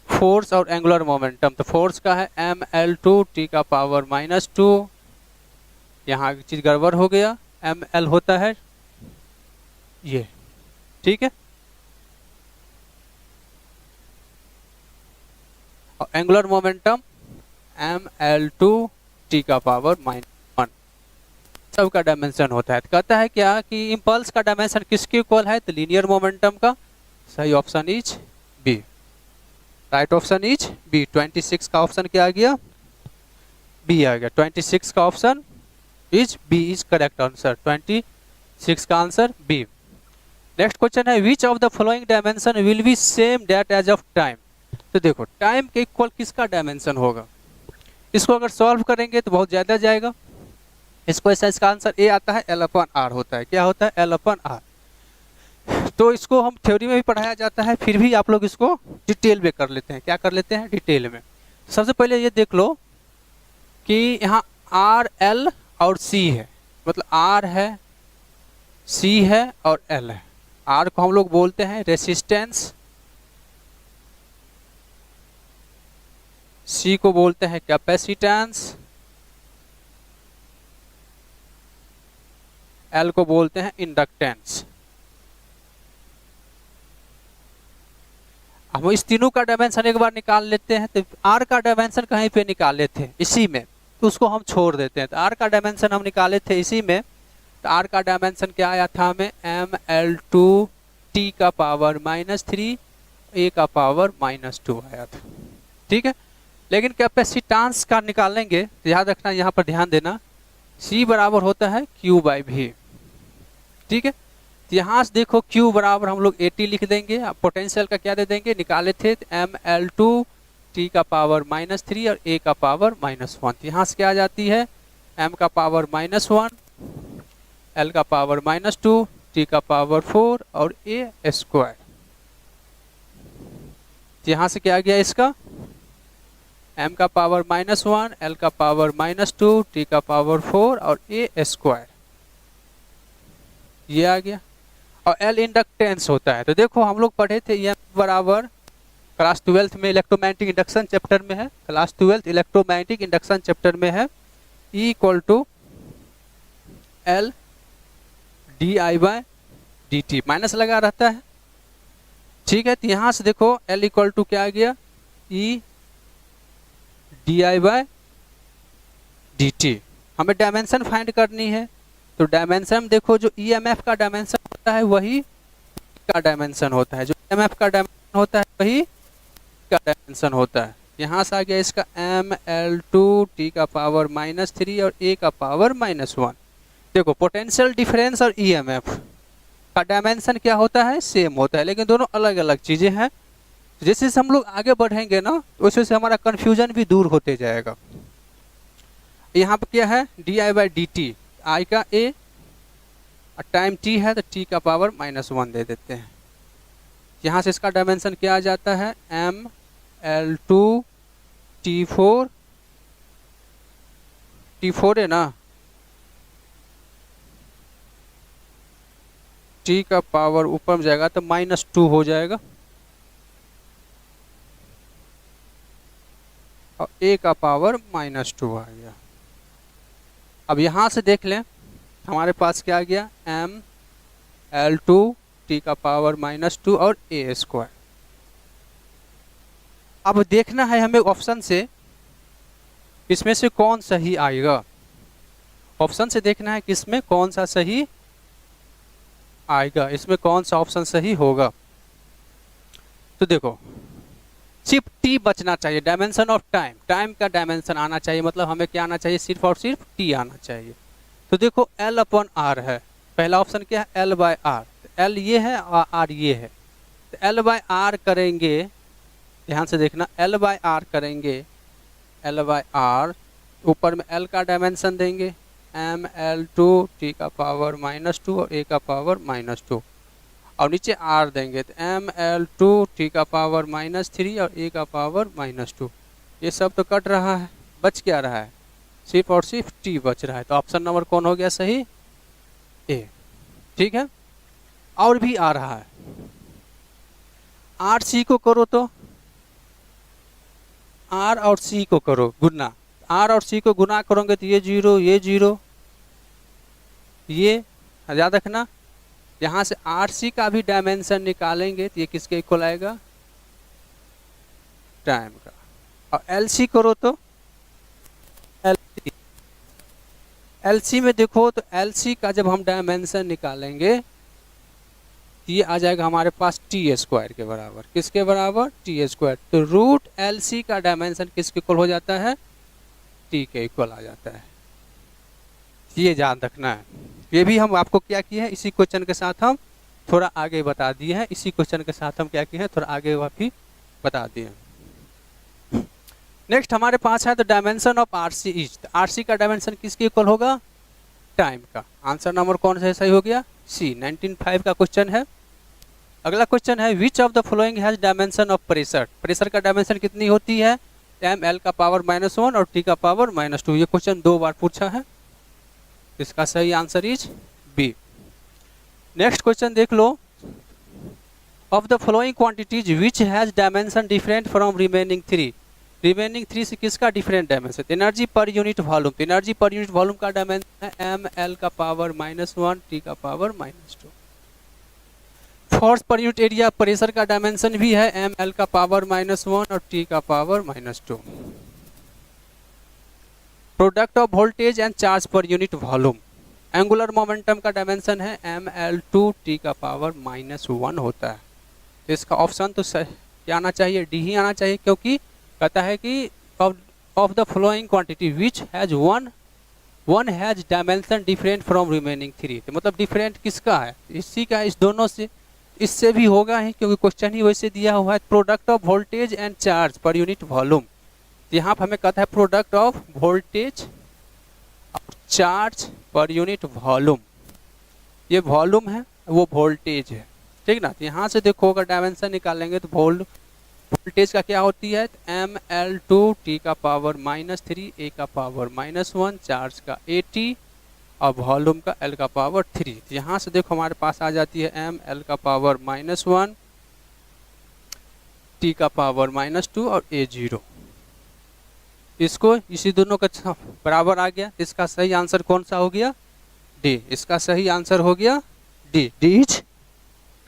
फोर्स और एंगुलर मोमेंटम, तो फोर्स का है ml2 t का पावर -2। यहाँ की चीज गड़बड़ हो गया, ml होता है ये, ठीक है। और एंगुलर मोमेंटम ml2 t का पावर -1 सबका डायमेंशन होता है। तो कहता है क्या कि इम्पल्स का डायमेंशन किसके इक्वल है, तो लीनियर मोमेंटम का। सही option is B, right option is B. 26 का ऑप्शन क्या आ गया, बी आ गया। 26 का option is B is correct answer, 26 का आंसर बी। नेक्स्ट क्वेश्चन है which of the following dimension will be same that as of time. तो देखो टाइम के इक्वल किसका डायमेंशन होगा, इसको अगर सॉल्व करेंगे तो बहुत ज्यादा जाएगा। इसको ऐसा, इसका आंसर ए आता है L/R होता है। क्या होता है L/R। तो इसको हम थ्योरी में भी पढ़ाया जाता है, फिर भी आप लोग इसको डिटेल में कर लेते हैं। क्या कर लेते हैं डिटेल में। सबसे पहले ये देख लो कि यहाँ R L और C है, मतलब R है C है और L है। R को हम लोग बोलते हैं रेसिस्टेंस, C को बोलते हैं कैपेसिटेंस, L को बोलते हैं इंडक्टेंस। हम इस तीनों का डायमेंशन एक बार निकाल लेते हैं, तो आर का डायमेंशन कहीं पे निकाले थे इसी में, तो उसको हम छोड़ देते हैं। तो आर का डायमेंशन हम निकाले थे इसी में, तो आर का डायमेंशन क्या आया था हमें, ml2 t का पावर -3 a का पावर -2 आया था। ठीक है, लेकिन कैपेसिटेंस का निकालेंगे तो याद रखना, यहाँ पर ध्यान देना, C बराबर होता है Q/V। ठीक है, तो यहाँ से देखो Q बराबर हम लोग 80 लिख देंगे। अब पोटेंशियल का क्या दे देंगे, निकाले थे ml2 t का पावर -3 और a का पावर -1। यहाँ से क्या आ जाती है, m का पावर -1, l का पावर -2, t का पावर 4 और a स्क्वायर। यहाँ से क्या आ गया इसका, m का पावर -1, l का पावर -2, t का पावर 4 और a स्क्वायर, ये आ गया। और L इंडक्टेंस होता है। तो देखो हम लोग पढ़े थे EMF बराबर, क्लास 12 में इलेक्ट्रोमैग्नेटिक इंडक्शन चैप्टर में है, क्लास 12 इलेक्ट्रोमैग्नेटिक इंडक्शन चैप्टर में है, E = L di/dt, माइनस लगा रहता है। ठीक है, तो यहाँ से देखो L = क्या आ गया, E di/dt। हमें डायमेंशन फाइंड करनी है, तो डायमेंशन देखो, जो EMF का डायमेंशन होता है वही का डायमेंशन होता है, जो EMF का डायमेंशन होता है वही का डायमेंशन होता है। यहाँ से आ गया इसका ml2 t का पावर -3 और a का पावर -1। देखो पोटेंशियल डिफरेंस और EMF का डायमेंशन क्या होता है, सेम होता है, लेकिन दोनों अलग अलग चीजें हैं। जैसे हम लोग आगे बढ़ेंगे ना, वैसे से हमारा कंफ्यूजन भी दूर होते जाएगा। यहाँ पर क्या है, di/dt, I का A और टाइम t है तो t का पावर -1 दे देते हैं। यहाँ से इसका डायमेंशन क्या आ जाता है, ml2 t4 है ना, t का पावर ऊपर में जाएगा तो -2 हो जाएगा, और a का पावर -2 आ गया। अब यहाँ से देख लें, हमारे पास क्या आ गया, ml2 t का पावर -2 और a स्क्वायर। अब देखना है हमें ऑप्शन से, इसमें से कौन सही आएगा। ऑप्शन से देखना है किसमें कौन सा सही आएगा, इसमें कौन सा ऑप्शन सही होगा। तो देखो सिर्फ t बचना चाहिए, डायमेंशन ऑफ टाइम, टाइम का डायमेंशन आना चाहिए, मतलब हमें क्या आना चाहिए, सिर्फ और सिर्फ t आना चाहिए। तो देखो L/R है, पहला ऑप्शन क्या है, L/R, L ये है और R ये है, तो L/R करेंगे, ध्यान से देखना, L/R करेंगे, L/R ऊपर में L का डायमेंशन देंगे, ml2 t का पावर -2 और a का पावर -2, और नीचे R देंगे तो ml2 t का पावर -3 और a का पावर -2। ये सब तो कट रहा है, बच क्या रहा है, सिर्फ और सिर्फ t बच रहा है। तो ऑप्शन नंबर कौन हो गया सही, A। ठीक है, और भी आ रहा है, RC को करो तो R और C को करो गुना, R और C को गुना करोगे तो ये 0 ये 0, ये याद रखना। यहाँ से RC का भी डायमेंशन निकालेंगे तो ये किसके इक्वल आएगा, टाइम का। और LC करो तो LC में देखो तो LC का जब हम डायमेंशन निकालेंगे ये आ जाएगा हमारे पास t² के बराबर, किसके बराबर, t²। तो रूट LC का डायमेंशन किसके इक्वल हो जाता है, t के इक्वल आ जाता है, ये ध्यान रखना है। ये भी हम आपको क्या किए हैं, इसी क्वेश्चन के साथ हम थोड़ा आगे बता दिए हैं, इसी क्वेश्चन के साथ हम क्या किए हैं, थोड़ा आगे भी बता दिए हैं। नेक्स्ट हमारे पास है the dimension of RC is, RC का डायमेंशन किसके इक्वल होगा, टाइम का। आंसर नंबर कौन सा सही हो गया, C, 1905 का क्वेश्चन है। अगला क्वेश्चन है which of the following has dimension of pressure, pressure का डायमेंशन कितनी होती है, ml का पावर -1 और t का पावर -2। ये क्वेश्चन 2 बार पूछा है, इसका सही answer is B। Next question देख लो, of the following quantities which has dimension different from remaining 3, remaining 3 से किसका डिफरेंट डायमेंशन, एनर्जी पर यूनिट वॉल्यूम, एनर्जी पर यूनिट वॉल्यूम का डायमेंशन है ml का पावर -1 t का पावर -2। फोर्स पर यूनिट एरिया प्रेशर का डायमेंशन भी है एम एल का पावर -1 और टी का power -2। Product of voltage and charge पर यूनिट वॉल्यूम, एंगुलर मोमेंटम का डायमेंशन है ml2 टी का पावर -1 होता है। तो इसका ऑप्शन तो क्या आना चाहिए, डी ही आना चाहिए, क्योंकि कहता है कि of the flowing quantity which has one has dimension different from remaining 3। तो मतलब डिफरेंट किसका है, इसी का, इस दोनों से, इससे भी होगा ही क्योंकि क्वेश्चन ही वैसे दिया हुआ है। Product of voltage and charge पर यूनिट वॉल्यूम, तो यहाँ पर हमें कहता है प्रोडक्ट ऑफ वोल्टेज और चार्ज पर यूनिट वॉल्यूम, ये वॉल्यूम है वो वोल्टेज है, ठीक ना। तो यहाँ से देखो अगर डायमेंशन निकालेंगे तो वोल्टेज का क्या होती है, ml2 टी का पावर -3 ए का पावर -1, चार्ज का AT और वॉल्यूम का L का पावर 3। तो यहाँ से देखो हमारे पास आ जाती है ml का पावर -1 टी का पावर -2 और A0। इसको इसी दोनों का बराबर आ गया। इसका सही आंसर कौन सा हो गया, डी। इसका सही आंसर हो गया D. D is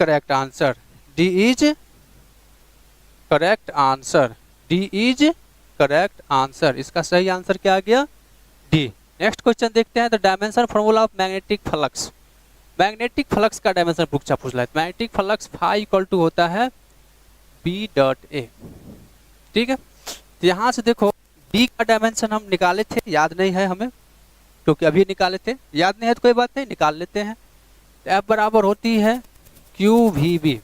correct answer, D is correct answer, D is correct answer. इसका सही आंसर क्या आ गया, डी। नेक्स्ट क्वेश्चन देखते हैं। तो dimension formula of magnetic flux, magnetic flux का डायमेंशन पूछा है। Magnetic flux phi equal to होता है B.A, ठीक है। तो यहाँ से देखो B का डायमेंशन हम निकाले थे, याद नहीं है हमें क्योंकि अभी निकाले थे, याद नहीं है तो कोई बात नहीं, निकाल लेते हैं। तो F बराबर होती है QVB,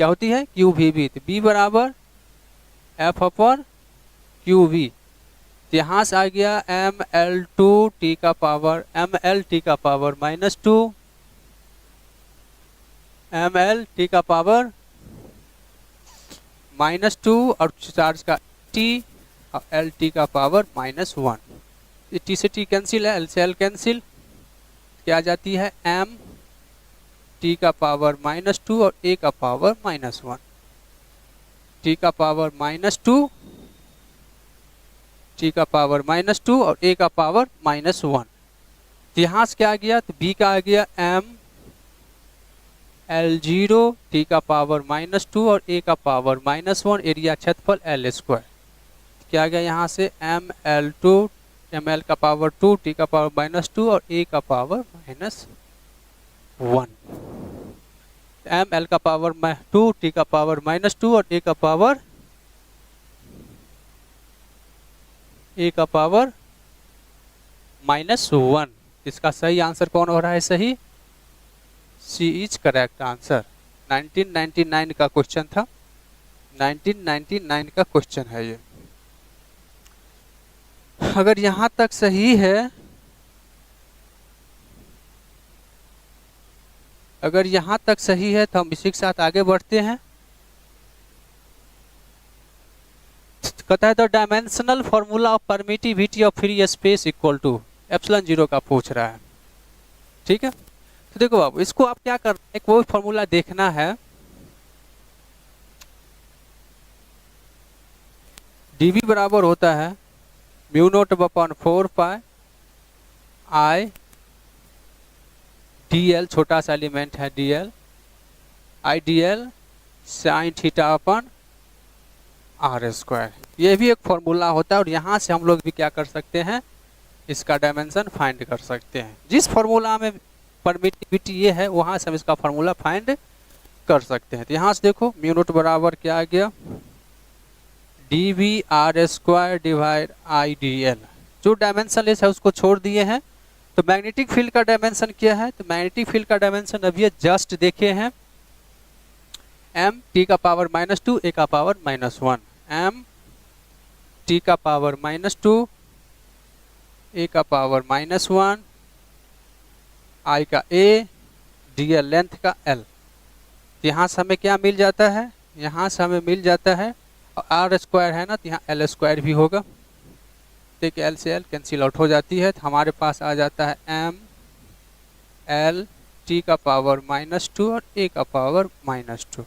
क्या होती है QVB। तो B बराबर F अपॉन QV। तो यहाँ से आ गया ml2 टी का पावर ml टी का पावर -2, ml टी का पावर -2 और चार्ज का T और एल टी का पावर -1। टी से टी कैंसिल है, एल से एल कैंसिल, क्या आ जाती है m टी का पावर -2 और a का पावर -1। टी का पावर -2, टी का पावर -2 और a का पावर -1। यहाँ से क्या आ गया, तो b का आ गया m L0 टी का पावर -2 और a का पावर -1, एरिया क्षेत्रफल L²। क्या आ गया यहाँ से ml2 ml का पावर 2 टी का पावर -2 और a का पावर -1। ml का पावर 2 टी का पावर -2 और a का पावर -1। इसका सही आंसर कौन हो रहा है, सही सी इज करेक्ट आंसर। 1999 का क्वेश्चन था, 1999 का क्वेश्चन है ये। अगर यहां तक सही है, अगर यहां तक सही है तो हम इसी के साथ आगे बढ़ते हैं। कहता है the dimensional formula of permittivity of free space equal to ε0 का पूछ रहा है, ठीक है। तो देखो बाबू, इसको आप क्या करना है, कोई फॉर्मूला देखना है। dv बराबर होता है μ0/4 पाई I dl, छोटा सा एलिमेंट है dl, I dl sin θ/r²। ये भी एक फॉर्मूला होता है और यहाँ से हम लोग भी क्या कर सकते हैं, इसका डायमेंशन फाइंड कर सकते हैं। जिस फॉर्मूला में परमिटिविटी ये है वहाँ से हम इसका फॉर्मूला फाइंड कर सकते हैं। तो यहाँ से देखो μ0 बराबर क्या आ गया, dv/r² डिवाइड I dl। जो डायमेंशन लेस है उसको छोड़ दिए हैं। तो मैग्नेटिक फील्ड का डायमेंशन क्या है, तो मैग्नेटिक फील्ड का डायमेंशन अभी जस्ट देखे हैं, m t का पावर -2 a का पावर -1, m t का पावर -2 a का पावर -1, I का a, dl लेंथ का l। यहाँ से हमें क्या मिल जाता है, यहाँ से हमें मिल जाता है r² है ना, तो यहाँ l² भी होगा। देखिए l से l कैंसिल आउट हो जाती है, तो हमारे पास आ जाता है m l t का पावर -2 और a का पावर -2,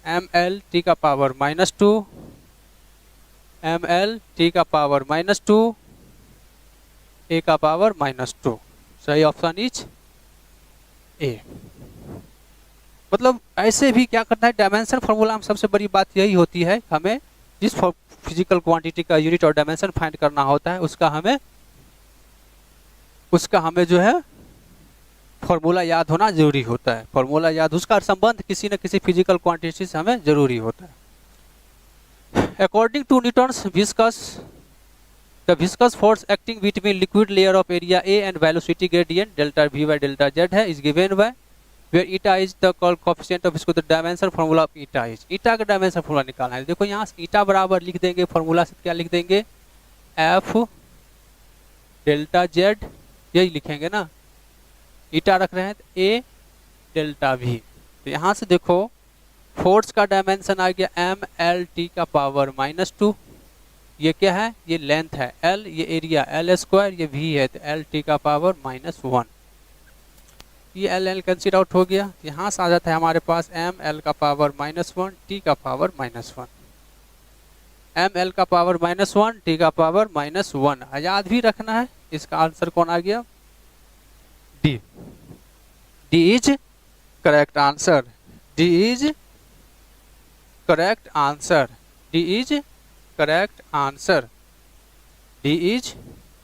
m l t का पावर -2, m l t का पावर -2, a का पावर -2। सही ऑप्शन इज ए। मतलब ऐसे भी क्या करना है, डायमेंशन फार्मूला में सबसे बड़ी बात यही होती है, हमें जिस फिजिकल क्वांटिटी का यूनिट और डायमेंशन फाइंड करना होता है उसका हमें जो है फॉर्मूला याद होना जरूरी होता है। फॉर्मूला याद, उसका संबंध किसी न किसी फिजिकल क्वांटिटी से हमें जरूरी होता है। According to Newton's viscous, the viscous force acting between liquid layer of area A and velocity gradient delta V by delta Z है, is given by where eta is the coefficient of, इसको the dimension formula of eta is, eta का डायमेंशन फार्मूला निकालना है। देखो यहाँ ईटा बराबर लिख देंगे, फार्मूला से क्या लिख देंगे, एफ डेल्टा जेड, यही लिखेंगे ना, ईटा रख रहे हैं तो ए डेल्टा वी। तो यहाँ से देखो फोर्स का डायमेंशन आ गया एम एल टी का पावर -2, ये क्या है, ये लेंथ है, एल ये एरिया एल स्क्वायर, ये वी है तो एल टी का पावर -1, ये एल एल कैंसिल आउट हो गया। यहाँ से आ जाता है हमारे पास एम एल का पावर -1 टी का पावर -1, एम एल का पावर -1 टी का पावर -1। याद भी रखना है, इसका आंसर कौन आ गया, D. D is correct answer, D is correct answer, D is correct answer, D is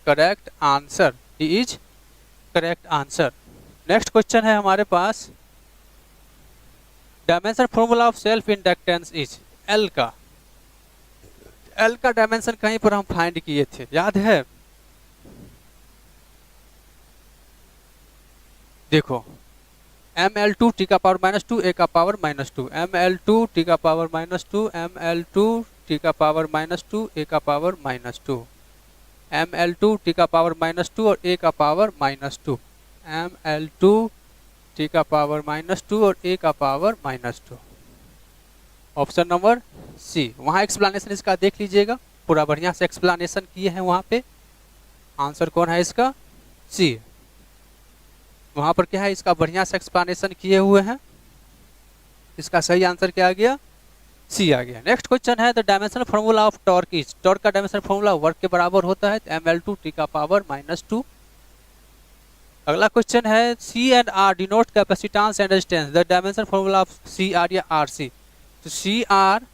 correct answer, D is correct answer. Next question है हमारे पास, dimension formula of self inductance is, L का डायमेंशन कहीं पर हम फाइंड किए थे, याद है, देखो ml2 टी का पावर -2 a का पावर -2, ml2 टी का पावर -2, ml2 टी का पावर -2 a का पावर -2, ml2 टी का पावर -2 और a का पावर -2, ml2 टी का पावर -2 और a का पावर -2। ऑप्शन नंबर सी। वहाँ एक्सप्लेनेशन इसका देख लीजिएगा, पूरा बढ़िया से एक्सप्लेनेशन किए हैं वहाँ पे। आंसर कौन है इसका, सी। वहाँ पर क्या है, इसका बढ़िया से एक्सप्लेनेशन किए हुए हैं, इसका सही आंसर क्या आ गया, सी आ गया। नेक्स्ट क्वेश्चन है, the dimension formula of torque is, torque का डायमेंशन फार्मूला वर्क के बराबर होता है, ml2 टी का पावर -2। अगला क्वेश्चन है, C and R denote capacitance and resistance, the dimension formula of C R या आर सी। तो सी आर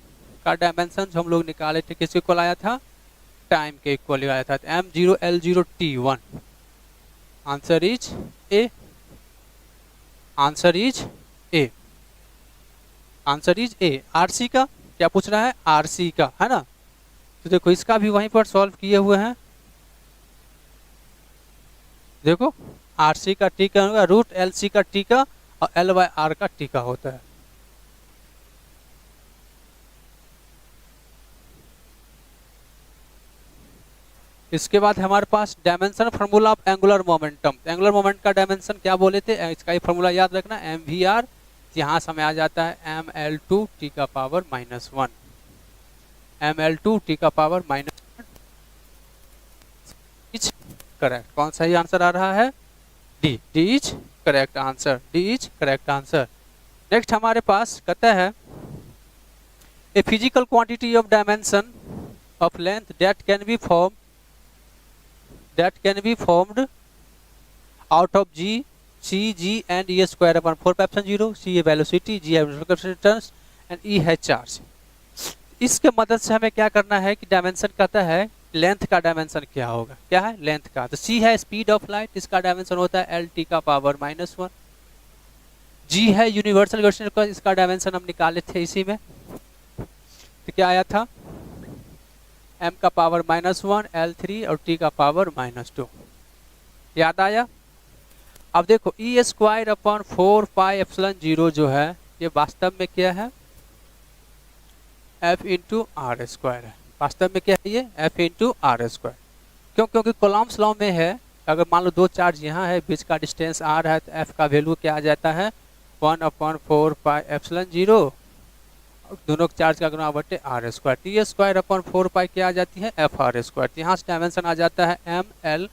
का डायमेंशन हम लोग निकाले थे, किसके इक्वल आया था, टाइम के इक्वल आया था, m0l0t1। Answer is A, answer is A, answer is A. RC का क्या पूछ रहा है, आरसी का, है ना। तो देखो इसका भी वहीं पर सॉल्व किए हुए हैं, देखो आरसी का टी का होगा रूट एल सी का टी का और एल बाय आर का टी का होता है। इसके बाद हमारे पास dimension formula of angular momentum, angular moment का डायमेंशन क्या बोले थे, इसका ये फार्मूला याद रखना, एम वी आर, यहाँ समय आ जाता है ml2 टी का पावर -1, ml2 टी का पावर -1 इज करेक्ट। कौन सा ही आंसर आ रहा है, D, D is correct answer, D is correct answer. Next हमारे पास कहता है, a physical quantity of dimension of length that can be formed out of G, C, G and E square upon 4π0, C है velocity, G है distance and E है charge। इसके मदद से हमें क्या करना है कि डायमेंशन कहता है लेंथ का डायमेंशन क्या होगा, क्या है लेंथ का। तो C है स्पीड ऑफ लाइट, इसका डायमेंशन होता है LT का पावर -1। G है यूनिवर्सल ग्रेविटेशन का, इसका डायमेंशन हम निकाले थे इसी में, तो क्या आया था, m का पावर -1, L3 और t का पावर -2। याद आया। अब देखो E स्क्वायर अपॉन 4πε0 जो है ये वास्तव में क्या है, F इंटू आर स्क्वायर है। वास्तव में क्या है ये, F इंटू आर स्क्वायर। क्यों, क्योंकि कॉलम्स लॉ में है, अगर मान लो दो चार्ज यहाँ है, बीच का डिस्टेंस r है, तो F का वैल्यू क्या आ जाता है, 1/4πε0, दोनों चार्ज का गुना बटे R square. T square upon 4π क्या आ जाती है, एफ आर स्क्वायर। यहाँ से डायमेंशन आ जाता है एम एल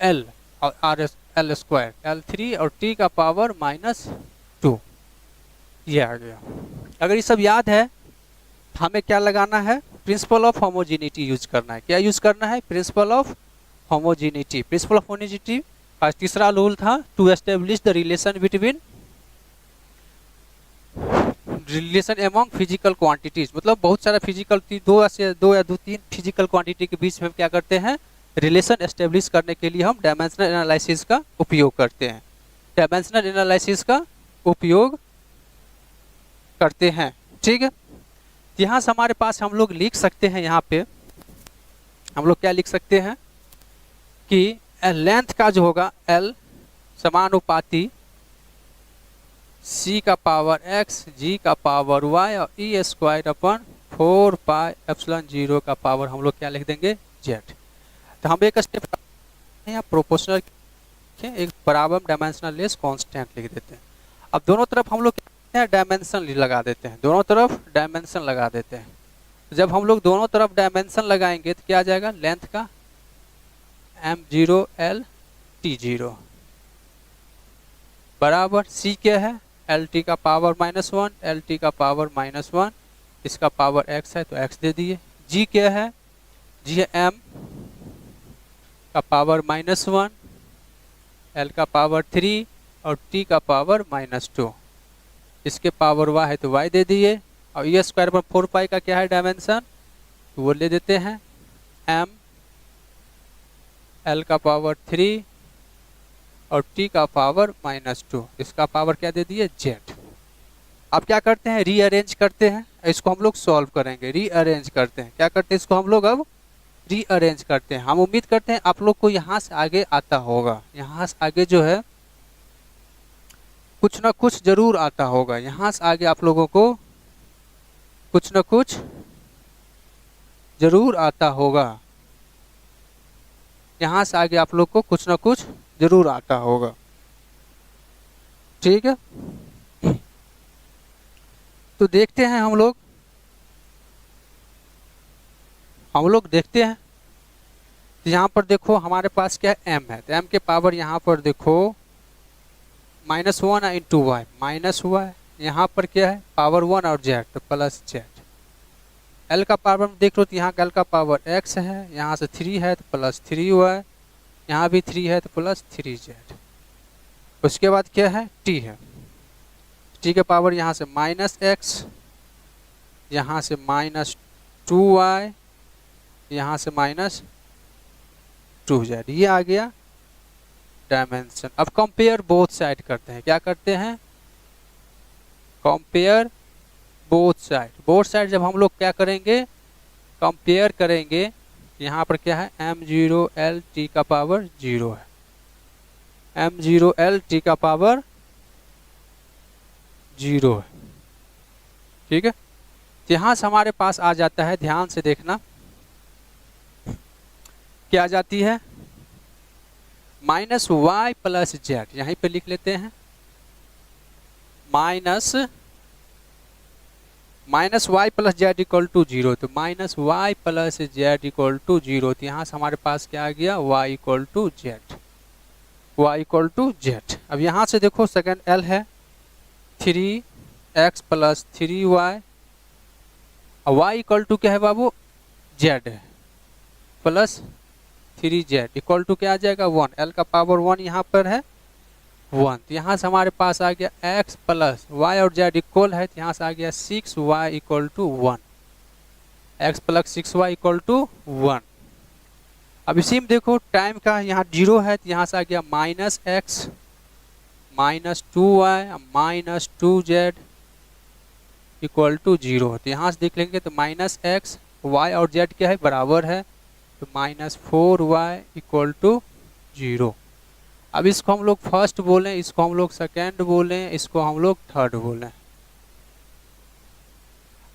एल और आर एल स्क्वायर, L3 और t का पावर -2, ये आ गया। अगर ये सब याद है हमें क्या लगाना है, प्रिंसिपल ऑफ होमोजेनिटी यूज करना है। क्या यूज करना है, principle of homogeneity. Principle of homogeneity का तीसरा रूल था to establish the relation between relation among physical quantities, मतलब बहुत सारा फिजिकल दो या तीन फिजिकल क्वांटिटी के बीच में हम क्या करते हैं, रिलेशन एस्टेब्लिश करने के लिए हम डायमेंशनल एनालिसिस का उपयोग करते हैं, डायमेंशनल एनालिसिस का उपयोग करते हैं। ठीक है, यहाँ से हमारे पास हम लोग लिख सकते हैं, यहाँ पे हम लोग क्या लिख सकते हैं कि लेंथ का जो होगा L समानुपाती c का पावर x g का पावर y और e square upon 4 pi epsilon 0 का पावर हम लोग क्या लिख देंगे z। तो हम एक स्टेप यहाँ प्रोपोर्शनल एक बराबर डायमेंशनल लेस कांस्टेंट लिख देते हैं। अब दोनों तरफ हम लोग क्या डायमेंशन लगा देते हैं, दोनों तरफ डायमेंशन लगा देते हैं। जब हम लोग दोनों तरफ डायमेंशन लगाएंगे तो क्या आ जाएगा, लेंथ का m0 l t0 बराबर c क्या है lt का पावर -1 lt का पावर -1, इसका पावर x है तो x दे दिए। g क्या है, g है m का पावर -1 l का पावर 3 और t का पावर -2, इसके पावर y है तो y दे दिए। और e स्क्वायर पर 4 पाई का क्या है डायमेंशन, तो वो ले देते हैं m l का पावर 3 और t का पावर -2, इसका पावर क्या दे दिए z। अब क्या करते हैं, रीअरेंज करते हैं, इसको हम लोग सॉल्व करेंगे, रीअरेंज करते हैं। क्या करते हैं, इसको हम लोग अब रीअरेंज करते हैं। हम उम्मीद करते हैं आप लोग को यहाँ से आगे आता होगा, यहाँ से आगे जो है कुछ ना कुछ जरूर आता होगा, यहाँ से आगे आप लोगों को कुछ ना कुछ जरूर आता होगा, यहाँ से आगे आप लोग को कुछ ना कुछ जरूर आता होगा। ठीक है, तो देखते हैं हम लोग देखते हैं। तो यहाँ पर देखो हमारे पास क्या है m है, तो m के पावर यहाँ पर देखो -1 इंटू वाई -y, यहाँ पर क्या है पावर 1 और z तो प्लस z। l का पावर देख लो तो यहाँ l का पावर x है, यहाँ से 3 है तो प्लस 3y, यहाँ भी 3 है तो प्लस 3z। उसके बाद क्या है t है, t के पावर यहाँ से -x, यहाँ से -2y, यहाँ से -2z, ये आ गया डायमेंशन। अब कंपेयर बोथ साइड करते हैं, क्या करते हैं compare both side. Both side जब हम लोग क्या करेंगे कंपेयर करेंगे, यहाँ पर क्या है m0 l t का पावर 0 है, m0 l t का पावर 0 है। ठीक है, यहाँ से हमारे पास आ जाता है, ध्यान से देखना क्या आ जाती है -y प्लस z, यहीं पे लिख लेते हैं -y plus z equal to 0, तो -y plus z equal to 0, तो यहाँ से हमारे पास क्या आ गया y इक्वल टू z। अब यहाँ से देखो सेकंड l है 3x plus 3y, y equal to क्या है बाबू z है प्लस 3z इक्वल टू क्या आ जाएगा 1, l का पावर 1 यहाँ पर है 1, तो यहाँ से हमारे पास आ गया x प्लस y और z इक्वल है, तो यहाँ से आ गया 6y equal to 1, x plus 6y equal to 1। अब इसी में देखो टाइम का यहाँ 0 है, तो यहाँ से आ गया -x -2y -2z equal to 0, तो यहाँ से देख लेंगे तो -x y और z क्या है बराबर है, तो -4y इक्वल टू 0। अब इसको हम लोग फर्स्ट बोलें, इसको हम लोग सेकेंड बोलें, इसको हम लोग थर्ड बोलें।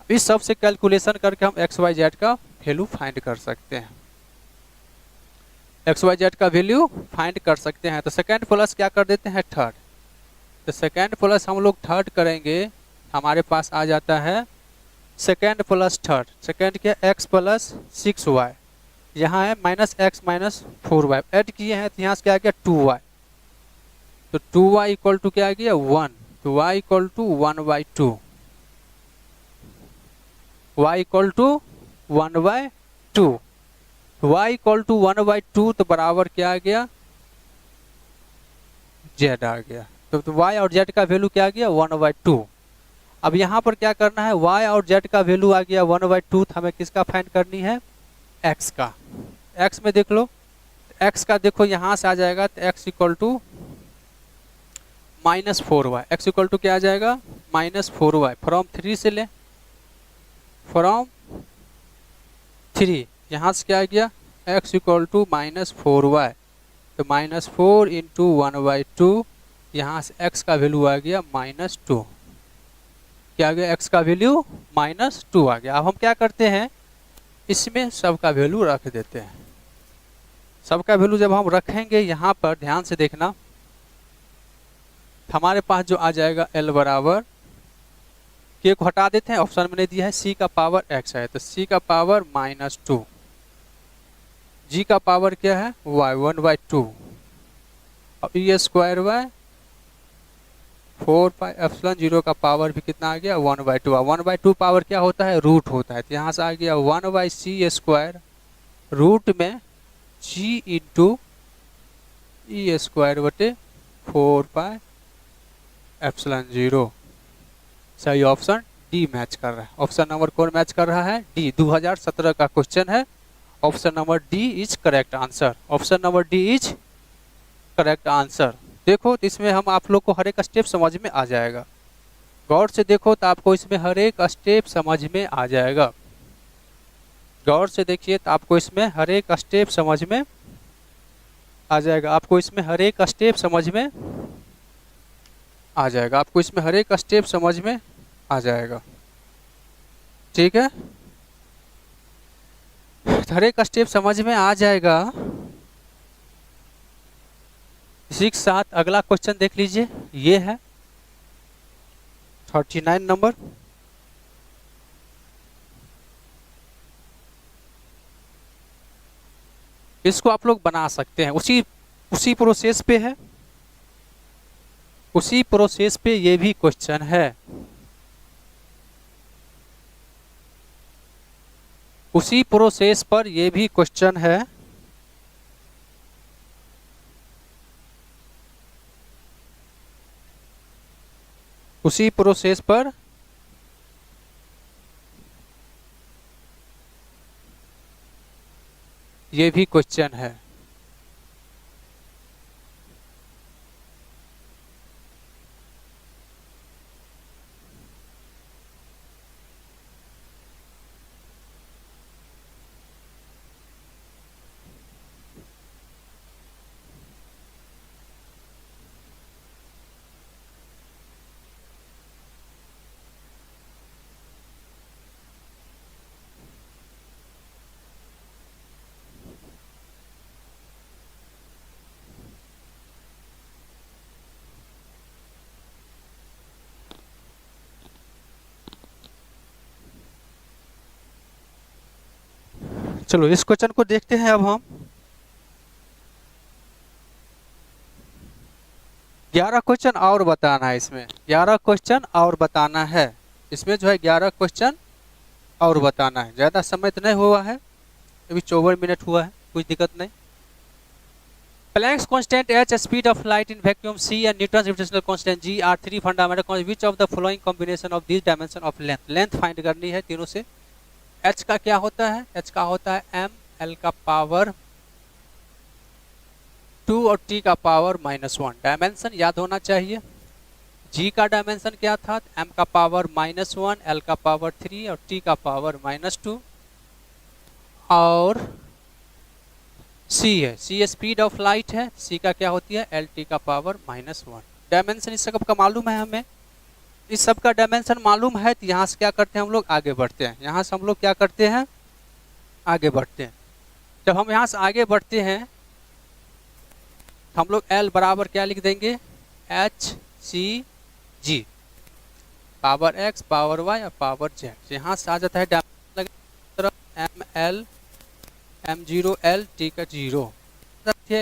इस सब से कैलकुलेशन करके हम एक्स वाई जेड का वैल्यू फाइंड कर सकते हैं, एक्स वाई जेड का वैल्यू फाइंड कर सकते हैं। तो सेकेंड प्लस क्या कर देते हैं थर्ड, तो सेकेंड प्लस हम लोग थर्ड करेंगे, हमारे पास आ जाता है सेकेंड प्लस थर्ड। सेकेंड क्या एक्स प्लस 6y, यहाँ है -x -4y, ऐड किए हैं तो यहाँ से क्या आ गया 2y, तो 2y इक्वल टू क्या आ गया 1, तो y equal to 1/2, y equal to 1/2, y equal to 1/2, तो बराबर क्या आ गया z आ गया। तो y और z का वैल्यू क्या आ गया 1/2। अब यहाँ पर क्या करना है, y और z का वैल्यू आ गया 1/2, हमें किसका फाइंड करनी है, x का। x में देख लो, x का देखो यहाँ से आ जाएगा तो x equal to -4y, x equal to क्या आ जाएगा -4y, फ्रॉम 3 से ले, फ्रॉम 3, यहाँ से क्या आ गया x इक्वल टू -4y, तो -4 इंटू 1/2, यहाँ से x का वैल्यू आ गया -2, क्या आ गया x का वैल्यू -2 आ गया। अब हम क्या करते हैं, इसमें सब का वैल्यू रख देते हैं। सब का वैल्यू जब हम रखेंगे यहाँ पर ध्यान से देखना, हमारे पास जो आ जाएगा l बराबर, k को हटा देते हैं, ऑप्शन में नहीं दिया है, c का पावर x है तो c का पावर -2, g का पावर क्या है y 1/2, और e स्क्वायर y 4πε0 का पावर भी कितना आ गया 1/2। 1/2 पावर क्या होता है, रूट होता है, तो यहाँ से आ गया 1/c स्क्वायर रूट में g इंटू ई स्क्वायर बटे 4πε0। सही ऑप्शन डी मैच कर रहा है। ऑप्शन नंबर कौन मैच कर रहा है, डी। 2017 का क्वेश्चन है, option number D is correct answer. Option number D is correct answer. देखो तो इसमें हम आप लोग को हर एक स्टेप समझ में आ जाएगा, गौर से देखो तो आपको इसमें हर एक स्टेप समझ में आ जाएगा। गौर से देखिए तो आपको इसमें हर एक स्टेप समझ में आ जाएगा, आपको इसमें हर एक स्टेप समझ में आ जाएगा, आपको इसमें हर एक स्टेप समझ में आ जाएगा। ठीक है, हर एक स्टेप समझ में आ जाएगा। इसी के साथ अगला क्वेश्चन देख लीजिए, ये है 39 नंबर। इसको आप लोग बना सकते हैं, उसी प्रोसेस पे है, उसी प्रोसेस पे ये भी क्वेश्चन है, उसी प्रोसेस पर ये भी क्वेश्चन है। उसी प्रोसेस पर ये भी क्वेश्चन है। चलो इस क्वेश्चन को देखते हैं। अब हम 11 क्वेश्चन और बताना है, इसमें 11 क्वेश्चन और बताना है, इसमें जो है 11 क्वेश्चन और बताना है। ज़्यादा समय तो नहीं हुआ है, अभी 54 मिनट हुआ है, कुछ दिक्कत नहीं। Planck's constant h, speed of light in vacuum c, and Newton's gravitational constant g are three fundamental constants. Which of the following combination of these dimension of length? Length find करनी है तीनों से। h का क्या होता है, h का होता है m l का पावर 2 और t का पावर -1। डायमेंशन याद होना चाहिए। g का डायमेंशन क्या था, m का पावर -1, l का पावर 3 और t का पावर -2। और c है, c स्पीड ऑफ लाइट है, c का क्या होती है l t का पावर -1। डायमेंशन इस सब का मालूम है, हमें इस सब का डायमेंशन मालूम है, तो यहाँ से क्या करते हैं हम लोग आगे बढ़ते हैं। यहाँ से हम लोग क्या करते हैं आगे बढ़ते हैं। जब हम यहाँ से आगे बढ़ते हैं तो हम लोग l बराबर क्या लिख देंगे, h c g, power x power y और पावर z। यहाँ से आ जाता है dimension m l m0 l t का 0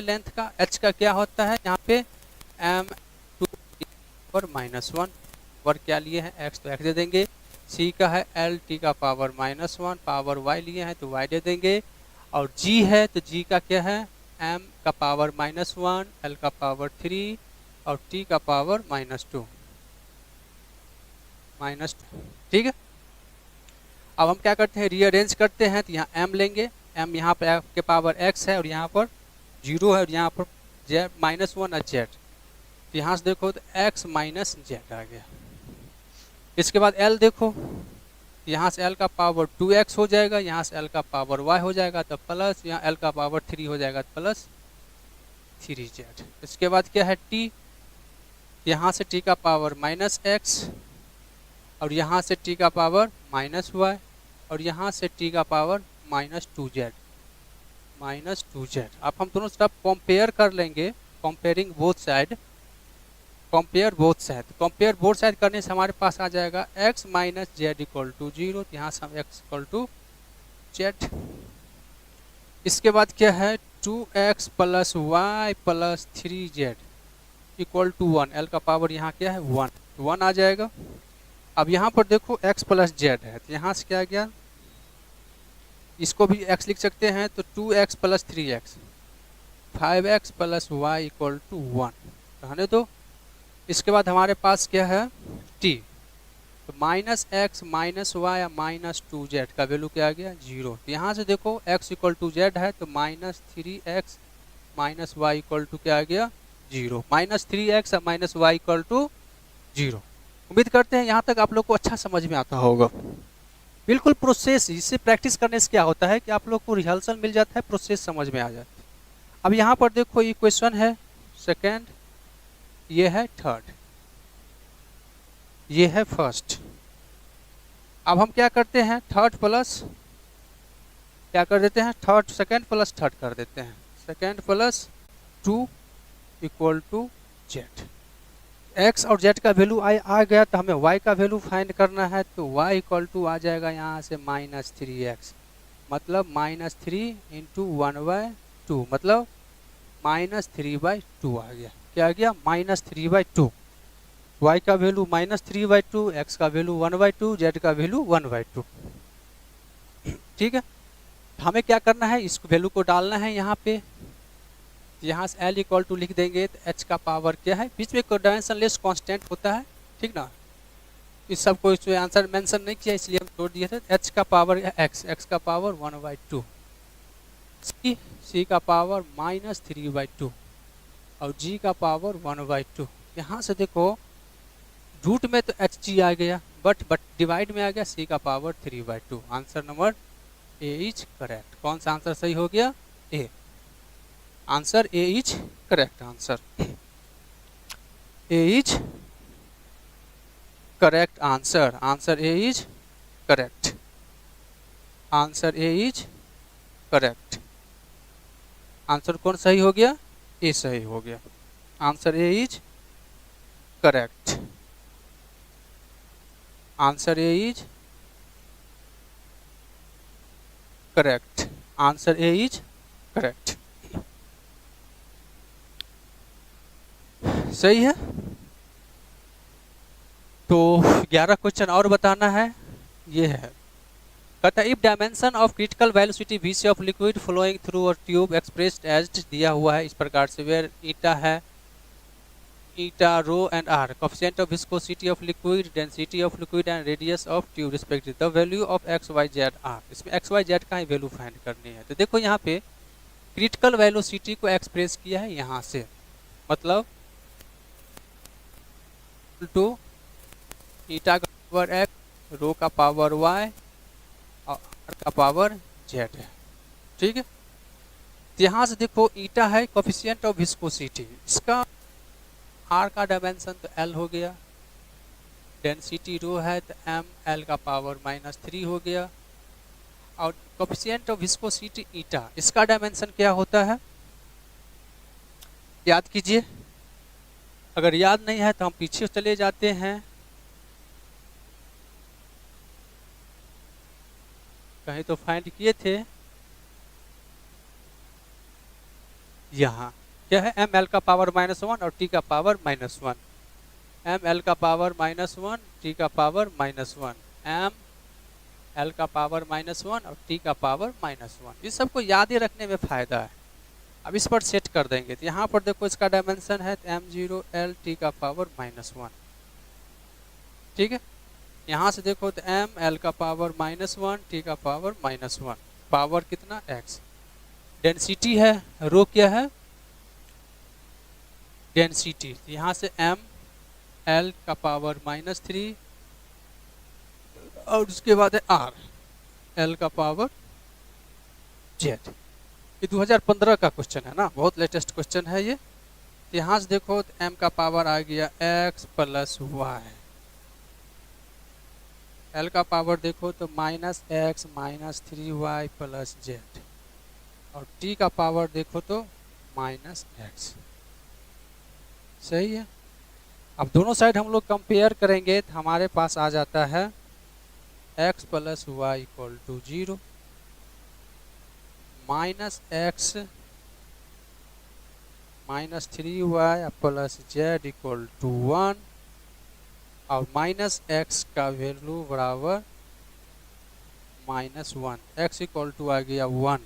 लेंथ का। h का क्या होता है यहाँ पे m2 और -1, वर्ग क्या लिए हैं x तो x दे देंगे। c का है l t का पावर -1, पावर y लिए हैं तो y दे देंगे। और g है तो g का क्या है m का पावर -1, l का पावर 3 और t का पावर -2। माइनस, ठीक है। अब हम क्या करते हैं, रीअरेंज करते हैं, तो यहाँ m लेंगे, m यहाँ पर के पावर x है और यहाँ पर 0 है और यहाँ पर z -1 और z, तो यहाँ से देखो तो x माइनस z आ गया। इसके बाद l देखो, यहाँ से l का पावर 2x हो जाएगा, यहाँ से l का पावर y हो जाएगा तो प्लस, यहाँ l का पावर 3 हो जाएगा तो प्लस 3z। इसके बाद क्या है t, यहाँ से t का पावर -x और यहाँ से t का पावर -y और यहाँ से t का पावर -2z, अब हम दोनों तरफ कंपेयर कर लेंगे, comparing both side, compare both side, compare both side करने से हमारे पास आ जाएगा x minus Z equal to 0, यहाँ से हम x इक्वल टू जेड। इसके बाद क्या है 2x plus Y plus 3z equal to 1, l का पावर यहाँ क्या है 1 आ जाएगा। अब यहाँ पर देखो x प्लस जेड है, तो यहाँ से क्या आ गया, इसको भी x लिख सकते हैं, तो 2x plus 3x 5x plus Y equal to 1 रहने दो। इसके बाद हमारे पास क्या है t, तो -x -y या -2z का वैल्यू क्या आ गया 0, तो यहाँ से देखो x इक्वल टू z है तो -3x -y इक्वल टू क्या आ गया 0, -3x -y इक्वल टू 0। उम्मीद करते हैं यहाँ तक आप लोग को अच्छा समझ में आता होगा। बिल्कुल प्रोसेस, इससे प्रैक्टिस करने से क्या होता है कि आप लोग को रिहर्सल मिल जाता है, प्रोसेस समझ में आ जाता है। अब यहाँ पर देखो ये क्वेश्चन है सेकेंड, ये है थर्ड, ये है फर्स्ट। अब हम क्या करते हैं थर्ड प्लस क्या कर देते हैं, थर्ड सेकेंड प्लस थर्ड कर देते हैं, second plus 2 equal to Z. x और z का वैल्यू आ गया, तो हमें y का वैल्यू फाइंड करना है, तो y इक्वल टू आ जाएगा यहाँ से -3x, मतलब -3 इंटू 1/2, मतलब -3/2 आ गया। क्या आ गया -3/2, y का वैल्यू -3/2, x का वैल्यू 1/2, z का वैल्यू 1/2, ठीक है। हमें क्या करना है, इस वैल्यू को डालना है यहाँ पे, यहाँ से l इक्वल टू लिख देंगे, तो h का पावर क्या है, बीच में कोई डायमेंशनलेस कांस्टेंट होता है, ठीक ना, इस सब को इसमें आंसर मेंशन नहीं किया इसलिए हम छोड़ दिए थे। h का पावर x का पावर 1/2, c का पावर -3/2 और g का पावर 1/2। यहाँ से देखो रूट में तो hg आ गया, बट डिवाइड में आ गया c का power 3/2। Answer number A is correct. कौन सा आंसर सही हो गया, A, answer A is correct, answer A is correct, answer answer A is correct, answer A is correct. Answer कौन सही हो गया, ए सही हो गया, answer A is correct, answer A is correct, answer A is correct, सही है। तो 11 क्वेश्चन और बताना है, ये है, कहता है if dimension of critical velocity VC of liquid flowing through a tube expressed as दिया हुआ है इस प्रकार से, वेयर ईटा है, eta rho and R, coefficient of viscosity of liquid, density of liquid and radius of tube respective, the value of X Y Z R. इसमें एक्स वाई जेड का ही वैल्यू फाइंड करनी है। तो देखो यहाँ पे क्रिटिकल वेलोसिटी को एक्सप्रेस किया है यहाँ से, मतलब टू ईटा का पावर एक्स, रो का पावर वाई और आर का पावर जेड है, ठीक है। तो यहाँ से देखो ईटा है कोएफिशिएंट ऑफ विस्कोसिटी, इसका आर का डायमेंशन तो एल हो गया, डेंसिटी रो है तो एम, एल का पावर -3 हो गया, और कोएफिशिएंट ऑफ विस्कोसिटी ईटा, इसका डायमेंशन क्या होता है, याद कीजिए। अगर याद नहीं है तो हम पीछे चले जाते हैं, कहीं तो फाइंड किए थे, यहाँ क्या है एम एल का पावर -1 और टी का पावर -1, एम एल का पावर -1, टी का पावर -1, एम एल का पावर -1 और टी का पावर -1। इस सबको याद ही रखने में फायदा है। अब इस पर सेट कर देंगे, तो यहाँ पर देखो इसका डायमेंशन है m0 l t का पावर -1, ठीक है। यहाँ से देखो तो m l का पावर -1 t का पावर -1, पावर कितना x, डेंसिटी है, रो क्या है डेंसिटी, यहाँ से m l का पावर -3 और उसके बाद है r l का पावर z। ये 2015 का क्वेश्चन है ना, बहुत लेटेस्ट क्वेश्चन है ये। यहाँ से देखो तो m का पावर आ गया x प्लस वाई, l का पावर देखो तो -x -3y प्लस z, और t का पावर देखो तो -x। सही है। अब दोनों साइड हम लोग कंपेयर करेंगे तो हमारे पास आ जाता है x plus Y equal to 0, -x -3y plus z equal to 1, और -x का वैल्यू बराबर -1, x इक्वल टू आ गया 1,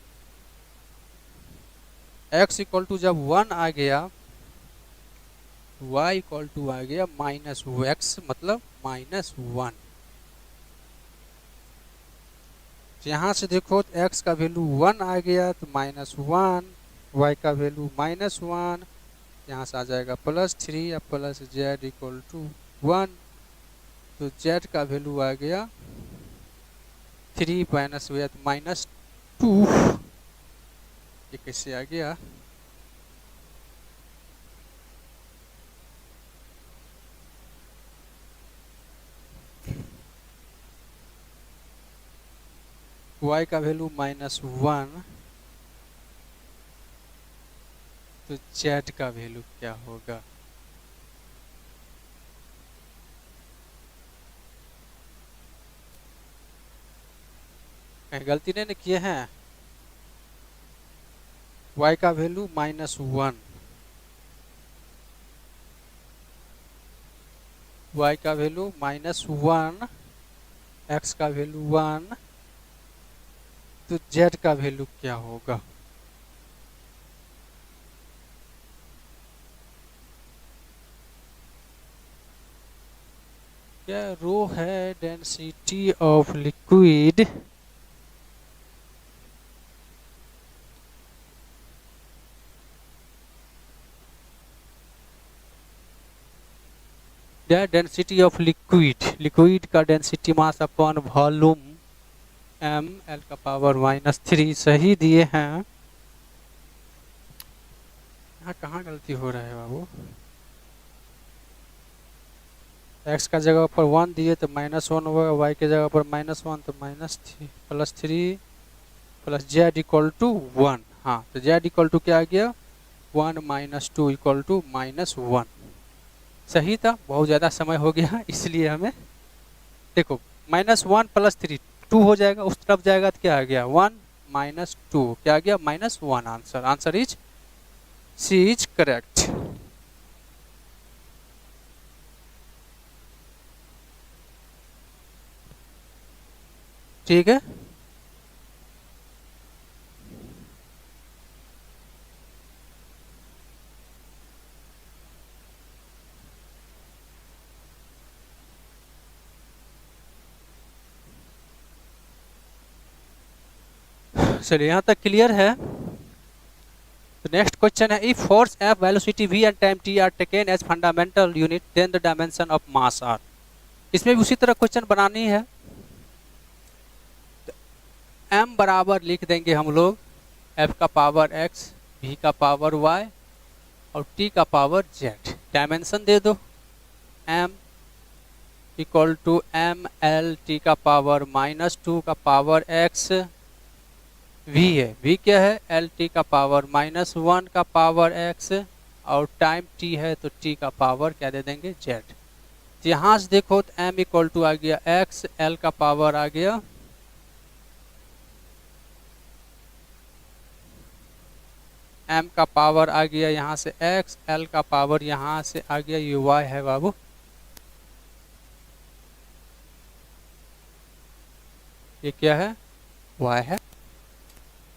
x इक्वल टू जब 1 आ गया, y इक्वल टू आ गया -x मतलब -1। यहाँ से देखो तो x का वैल्यू 1 आ गया तो -1, y का वैल्यू -1, यहाँ से आ जाएगा +3 या प्लस z इक्वल टू 1, तो z का वैल्यू आ गया 3 माइनस हुआ तो -2, ये कैसे आ गया, y का वैल्यू -1, तो z का वैल्यू क्या होगा, कहीं गलती नहीं किए हैं, y का वैल्यू -1, y का वैल्यू -1, x का वैल्यू 1, तो z का वैल्यू क्या होगा, क्या रो है density of liquid density of liquid का density mass upon volume m l का पावर -3 सही दिए हैं। यहाँ कहाँ गलती हो रहा है बाबू, x का जगह पर 1 दिए तो -1 होगा, y के जगह पर -1 तो +3 प्लस z इक्वल टू 1, हाँ तो z इक्वल टू क्या आ गया 1 -2 इक्वल टू -1, सही था। बहुत ज़्यादा समय हो गया इसलिए हमें देखो -1 + 3 2 हो जाएगा, उस तरफ जाएगा तो क्या आ गया 1 -2 क्या आ गया -1, answer is C is correct. ठीक है, चलिए यहाँ तक क्लियर है। तो नेक्स्ट क्वेश्चन है, if force F, velocity v and time t are taken as fundamental unit then the dimension of mass are. इसमें भी उसी तरह क्वेश्चन बनानी है। तो m बराबर लिख देंगे हम लोग F का पावर x, v का पावर y और t का पावर z। डायमेंशन दे दो, m equal to ml t का पावर -2 का पावर x, v है, v क्या है एल टी का पावर -1 का पावर x, और टाइम t है तो t का पावर क्या दे देंगे z। तो यहाँ से देखो तो m इक्वल टू आ गया x, l का पावर आ गया m का पावर आ गया यहाँ से x, l का पावर यहाँ से आ गया ये y है बाबू। ये क्या है y है,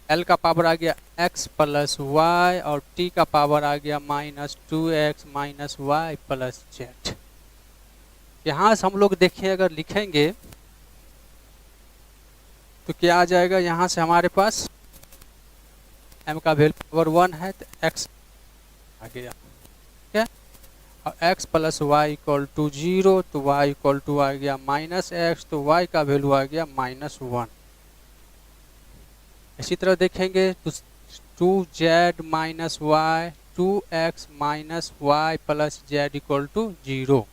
L का पावर आ गया x प्लस वाई और t का पावर आ गया -2x - y प्लस z। यहाँ से हम लोग देखें अगर लिखेंगे तो क्या आ जाएगा, यहाँ से हमारे पास m का वैल्यू पावर 1 है तो x आ गया, ठीक है। और x plus Y equal to 0 तो y इक्वल टू आ गया -x, तो y का वैल्यू आ गया -1। इसी तरह देखेंगे तो 2z minus Y 2x minus Y plus Z equal to 0,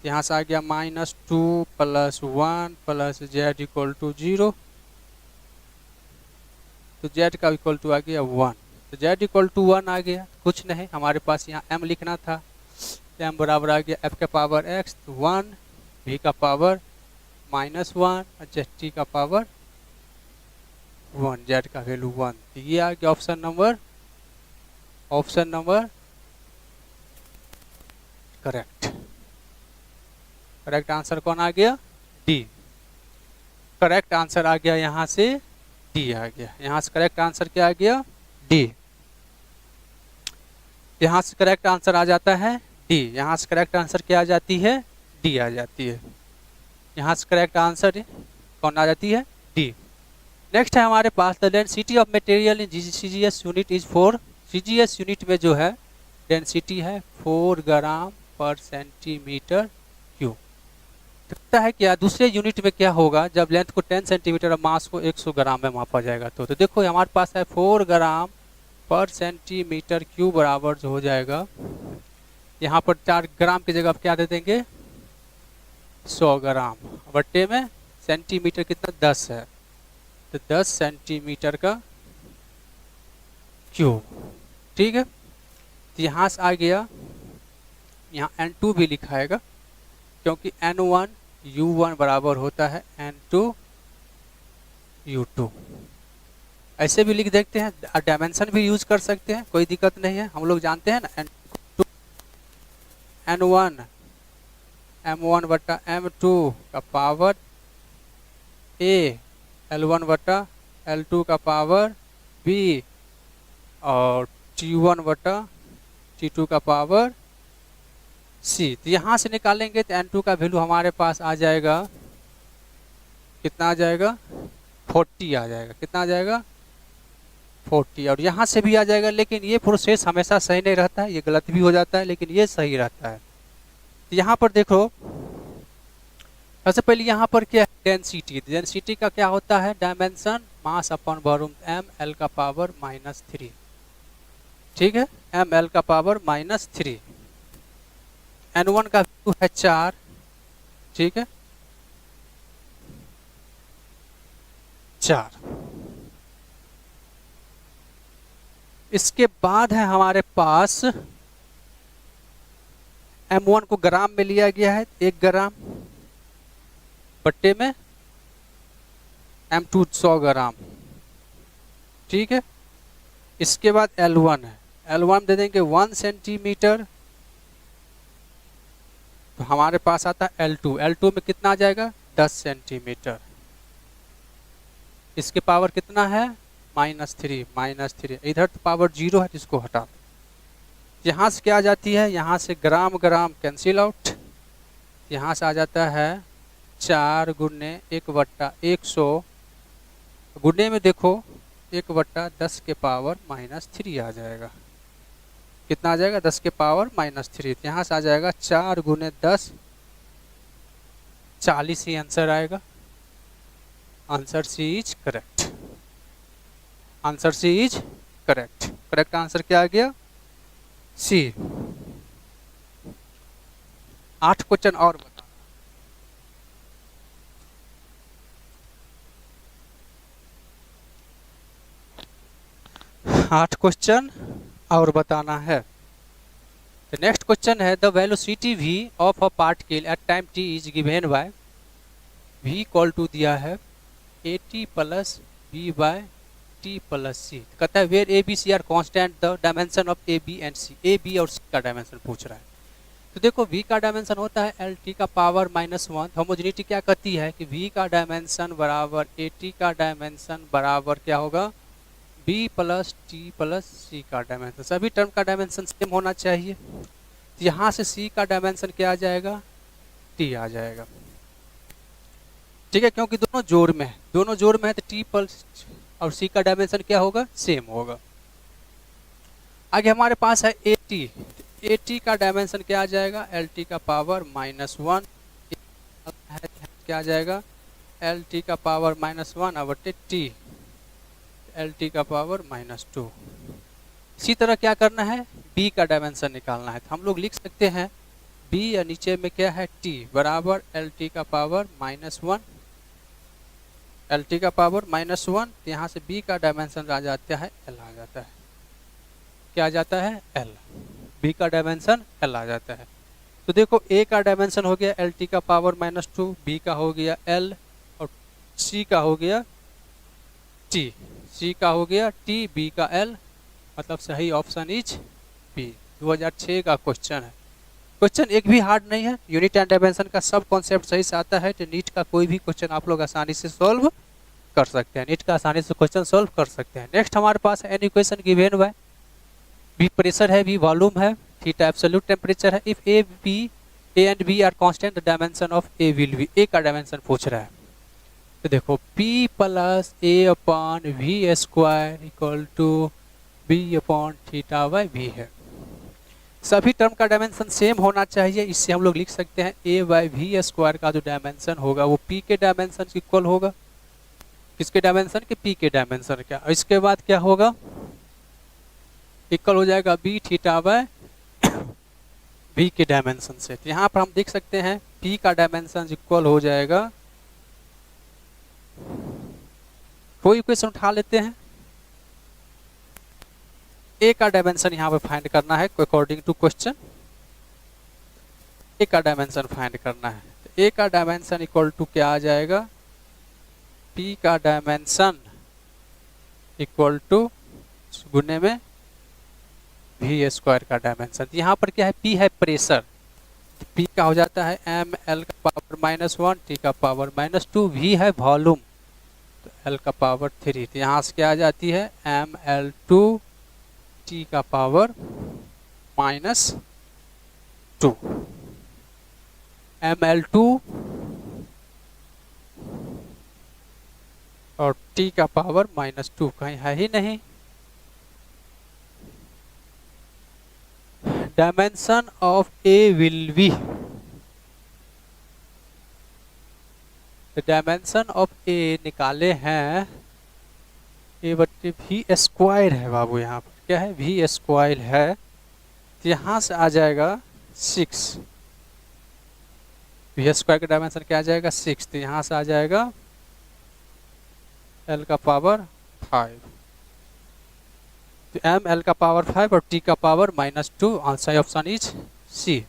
यहाँ से आ गया -2 plus 1 plus Z equal to 0, तो z का इक्वल टू आ गया 1, तो z इक्वल टू 1 आ गया। कुछ नहीं, हमारे पास यहाँ m लिखना था, m बराबर आ गया f का पावर x तो 1, v का पावर -1 और zt का पावर 1, z का वैल्यू 1, तो ये आ गया ऑप्शन नंबर करेक्ट आंसर कौन आ गया, डी। करेक्ट आंसर आ गया यहाँ से डी आ गया, यहाँ से करेक्ट आंसर क्या आ गया, डी। यहाँ से करेक्ट आंसर आ जाता है डी, यहाँ से करेक्ट आंसर क्या आ जाती है, डी आ जाती है। यहाँ से करेक्ट आंसर कौन आ जाती है, डी। नेक्स्ट है हमारे पास the density of material in CGS unit is 4। CGS unit में जो है डेंसिटी है 4 ग्राम पर सेंटीमीटर क्यूब। दिखता है क्या दूसरे यूनिट में क्या होगा जब लेंथ को 10 सेंटीमीटर और मास को 100 ग्राम में मापा जाएगा, तो देखो हमारे पास है 4 ग्राम पर सेंटीमीटर क्यूब बराबर जो हो जाएगा, यहाँ पर 4 ग्राम की जगह क्या दे देंगे 100 ग्राम, बट्टे में सेंटीमीटर कितना 10 है, तो 10 सेंटीमीटर का क्यूब, ठीक है। तो यहाँ से आ गया, यहाँ N2 भी लिखाएगा क्योंकि N1 U1 बराबर होता है N2 U2। ऐसे भी लिख देखते हैं, डायमेंशन भी यूज कर सकते हैं, कोई दिक्कत नहीं है। हम लोग जानते हैं ना N1 M1 बटा M2 का पावर A, L1 बटा L2 का पावर B और T1 बटा T2 का पावर C। तो यहाँ से निकालेंगे तो N2 का वैल्यू हमारे पास आ जाएगा, कितना आ जाएगा 40 आ जाएगा, कितना आ जाएगा 40, और यहाँ से भी आ जाएगा। लेकिन ये प्रोसेस हमेशा सही नहीं रहता है, ये गलत भी हो जाता है, लेकिन ये सही रहता है। तो यहाँ पर देखो सबसे पहले यहाँ पर क्या है डेंसिटी, डेंसिटी का क्या होता है डायमेंशन मास अपॉन वॉल्यूम ml का पावर -3, ठीक है, ml का पावर -3। N1 का वैल्यू है 4, ठीक है 4। इसके बाद है हमारे पास M1 को ग्राम में लिया गया है 1 ग्राम बट्टे में M2 100 ग्राम, ठीक है। इसके बाद L1 है, L1 दे देंगे 1 सेंटीमीटर, तो हमारे पास आता है L2, L2 में कितना आ जाएगा 10 सेंटीमीटर। इसके पावर कितना है -3, इधर तो पावर 0 है जिसको हटा, यहाँ से क्या आ जाती है, यहाँ से ग्राम ग्राम कैंसिल आउट, यहाँ से आ जाता है 4 गुने 1/100, गुने में देखो 1/10 के पावर -3 आ जाएगा, कितना आ जाएगा 10 के पावर -3, यहाँ से आ जाएगा 4 गुने 10 40 ही आंसर आएगा। Answer C is correct, answer C is correct. Correct answer क्या आ गया सी। 8 क्वेश्चन और बता, 8 क्वेश्चन और बताना है। नेक्स्ट क्वेश्चन है the velocity v of a particle at time t is given by v equal to दिया है at plus b by t plus c। कहता है where a b c are constant the dimension of a b and c, a b और c का डायमेंशन पूछ रहा है। तो देखो v का डायमेंशन होता है lt का पावर -1, होमोजेनिटी क्या कहती है कि v का डायमेंशन बराबर at का डायमेंशन बराबर क्या होगा b plus t plus c का डायमेंशन, सभी टर्म का डायमेंशन सेम होना चाहिए। तो यहाँ से c का डायमेंशन क्या आ जाएगा टी आ जाएगा। ठीक है, क्योंकि दोनों जोड़ में है, दोनों जोड़ में है तो टी प्लस और सी का डायमेंशन क्या होगा, सेम होगा। आगे हमारे पास है ए टी, ए टी का डायमेंशन क्या आ जाएगा, एल टी का पावर -1, क्या आ जाएगा, एल टी का पावर -1 टी, एल टी का पावर -2। इसी तरह क्या करना है, बी का डायमेंशन निकालना है, तो हम लोग लिख सकते हैं बी या नीचे में क्या है टी बराबर एल टी का पावर -1, एल टी का पावर -1, तो यहाँ से बी का डायमेंशन आ जाता है एल आ जाता है, क्या आ जाता है एल, बी का डायमेंशन एल आ जाता है। तो देखो ए का डायमेंशन हो गया एल टी का पावर -2, बी का हो गया एल और सी का हो गया टी, सी का हो गया टी, बी का एल, मतलब सही ऑप्शन इज बी। 2006 का क्वेश्चन है, क्वेश्चन एक भी हार्ड नहीं है, यूनिट एंड डायमेंशन का सब कॉन्सेप्ट सही से आता है, तो नीट का कोई भी क्वेश्चन आप लोग आसानी से सॉल्व कर सकते हैं, नीट का आसानी से क्वेश्चन सॉल्व कर सकते हैं। नेक्स्ट हमारे पास an equation given by B pressure है, बी वॉल्यूम है, थीटा एब्सोल्यूट टेम्परेचर है, if A and B are constant the dimension of A will be, A का डायमेंशन पूछ रहा है। तो देखो P plus A upon V square equal to B upon theta by V है। सभी टर्म का डायमेंशन सेम होना चाहिए, इससे हम लोग लिख सकते हैं ए बाई वी स्क्वायर का जो डायमेंशन होगा वो P के डायमेंशन इक्वल होगा, किसके डायमेंशन के, P के डायमेंशन का। इसके बाद क्या होगा, इक्वल हो जाएगा बी थीटा बाय वी के डायमेंशन से। तो यहाँ पर हम देख सकते हैं P का डायमेंशन इक्वल हो जाएगा, कोई इक्वेशन उठा लेते हैं, ए का डायमेंशन यहाँ पे फाइंड करना है अकॉर्डिंग टू क्वेश्चन, ए का डायमेंशन फाइंड करना है। तो ए का डायमेंशन इक्वल टू क्या आ जाएगा, P का डायमेंशन इक्वल टू गुने में वी स्क्वायर का डायमेंशन। यहाँ पर क्या है, P है प्रेशर, P का हो जाता है एम एल का पावर -1 टी का पावर -2, V है वॉल्यूम तो L का पावर 3, तो यहाँ से क्या आ जाती है ml2 टी का पावर -2, ml2 और टी का पावर -2 कहीं है ही नहीं। Dimension of A will be, dimension of A निकाले हैं, ए बट्टे वी स्क्वायर है बाबू, यहाँ पर क्या है वी स्क्वायर है, तो यहाँ से आ जाएगा 6, वी स्क्वायर का डायमेंशन क्या आ जाएगा 6, तो यहाँ से आ जाएगा एल का पावर 5, तो एम एल का पावर 5 और टी का पावर -2, सही ऑप्शन इज सी,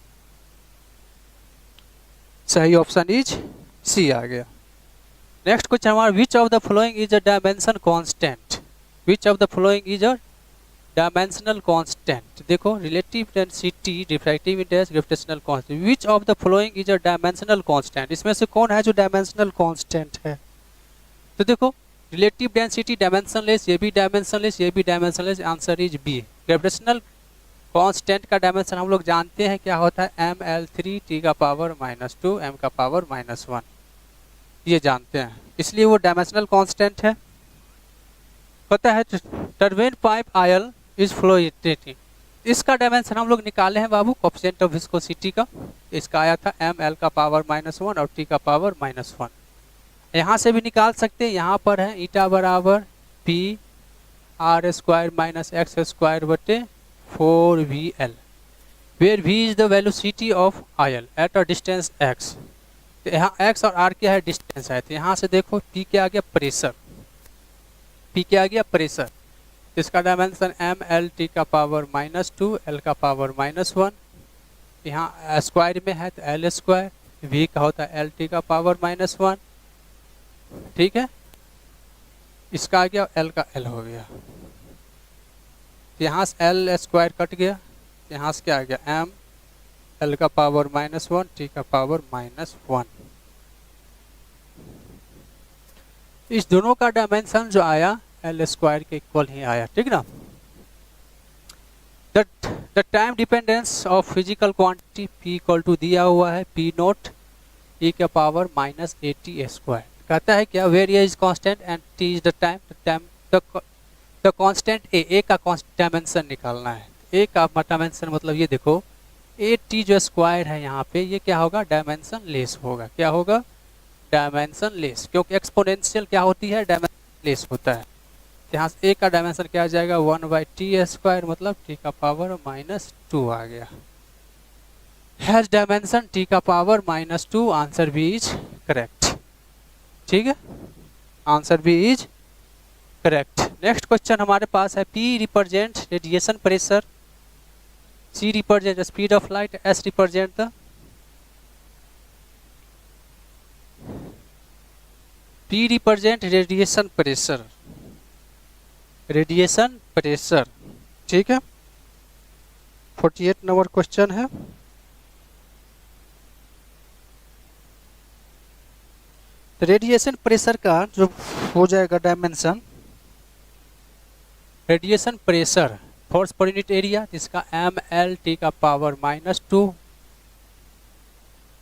सही ऑप्शन इज सी आ गया। नेक्स्ट क्वेश्चन हमारा, which of the following is a dimension constant, which of the following is a dimensional constant. देखो relative density, refractive index, gravitational constant, which of the following is a dimensional constant, इसमें से कौन है जो डायमेंशनल कांस्टेंट है। तो देखो रिलेटिव डेंसिटी डायमेंशनलेस, ये भी डायमेंशनलेस, ये भी dimensionless, answer is B. Gravitational constant का डायमेंशन हम लोग जानते हैं क्या होता है, ml3 टी का पावर -2 m का पावर -1, ये जानते हैं, इसलिए वो डायमेंशनल कांस्टेंट है। पता है टरबाइन पाइप आयल इज फ्लोटेटिंग, इसका डायमेंशन हम लोग निकाले हैं बाबू, कोएफिशिएंट ऑफ विस्कोसिटी का, इसका आया था ml का पावर -1 और t का पावर -1। यहाँ से भी निकाल सकते हैं, यहाँ पर है ईटा बराबर p r square -x square बटे 4vl, where v is the velocity of oil at a distance x। तो यहाँ x और r क्या है, डिस्टेंस है, तो यहाँ से देखो p क्या आ गया प्रेशर, p क्या आ गया प्रेशर, इसका डायमेंशन ml t का पावर -2 l का पावर -1, यहाँ स्क्वायर में है तो l स्क्वायर, v का होता है l t का पावर -1, ठीक है, इसका आ गया l का l हो गया, यहाँ से l स्क्वायर कट गया, यहाँ से क्या आ गया m l का पावर -1 t का पावर -1। इस दोनों का डायमेंशन जो आया l स्क्वायर के इक्वल ही आया, ठीक ना। The time dependence of physical quantity p equal to दिया हुआ है p नोट, e का पावर माइनस 80 स्क्वायर। कहता है क्या, where A is constant and T is the time the constant A का डायमेंशन निकालना है। ए का डायमेंशन मतलब ये देखो, ए टी जो स्क्वायर है यहाँ पे, ये क्या होगा, डायमेंशन लेस होगा। क्या होगा, डायमेंशन लेस, क्योंकि एक्सपोनेंशियल क्या होती है, डायमेंशन लेस होता है। यहाँ से ए का डायमेंशन क्या आ जाएगा, 1/t² मतलब टी का पावर -2 आ गया। हैज डायमेंशन टी का power -2, answer B is correct. ठीक है, answer B is correct. Next question हमारे पास है, P represent radiation pressure, C represent speed of light, S represent the P represent radiation pressure, radiation pressure. ठीक है, 48 नंबर क्वेश्चन है। तो रेडिएशन प्रेशर का जो हो जाएगा डायमेंशन, रेडिएशन प्रेशर फोर्स पर यूनिट एरिया, जिसका ml का पावर -2।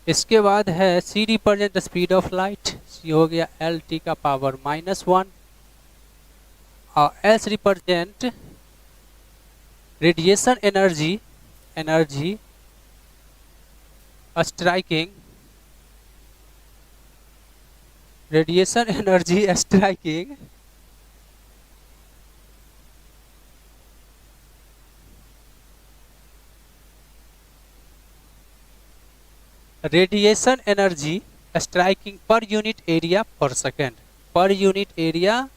इसके बाद है सी रिप्रेजेंट स्पीड ऑफ लाइट, सी हो गया LT का पावर -1, और S represent radiation energy, energy striking, radiation energy striking radiation energy striking पर यूनिट एरिया पर सेकेंड, पर यूनिट एरिया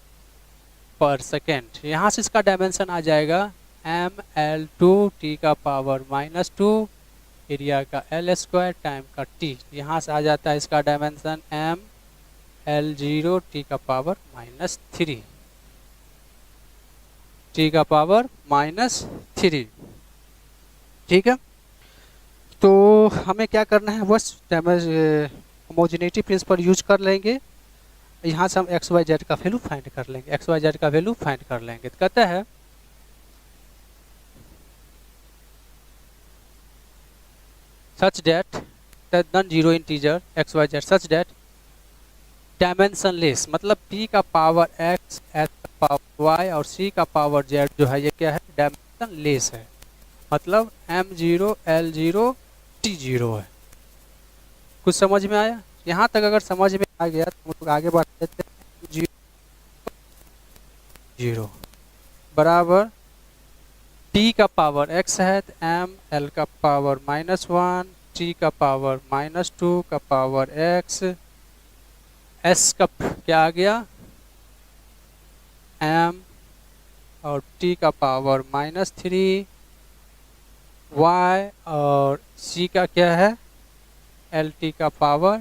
पर सेकेंड। यहाँ से इसका डायमेंशन आ जाएगा ml2 t का पावर -2, एरिया का L², टाइम का t। यहाँ से आ जाता है इसका डायमेंशन ml0 t का पावर -3, t का पावर -3। ठीक है, तो हमें क्या करना है, बस होमोजेनिटी प्रिंसिपल यूज कर लेंगे। यहाँ से हम XYZ का वैल्यू फाइंड कर लेंगे, XYZ का वैल्यू फाइंड कर लेंगे। तो कहता है such that non zero integer XYZ such that dimensionless, मतलब P का पावर X, S का पावर Y और C का पावर Z जो है, ये क्या है, डायमेंशनलेस है। मतलब M0 L0 T0 है। कुछ समझ में आया? यहाँ तक अगर समझ में आ गया तो हम लोग आगे बढ़ लेते हैं। 0 बराबर T का पावर X है तो M L का पावर -1, T का पावर -2 का पावर X, S का क्या आ गया M और T का पावर -3, Y और C का क्या है LT का पावर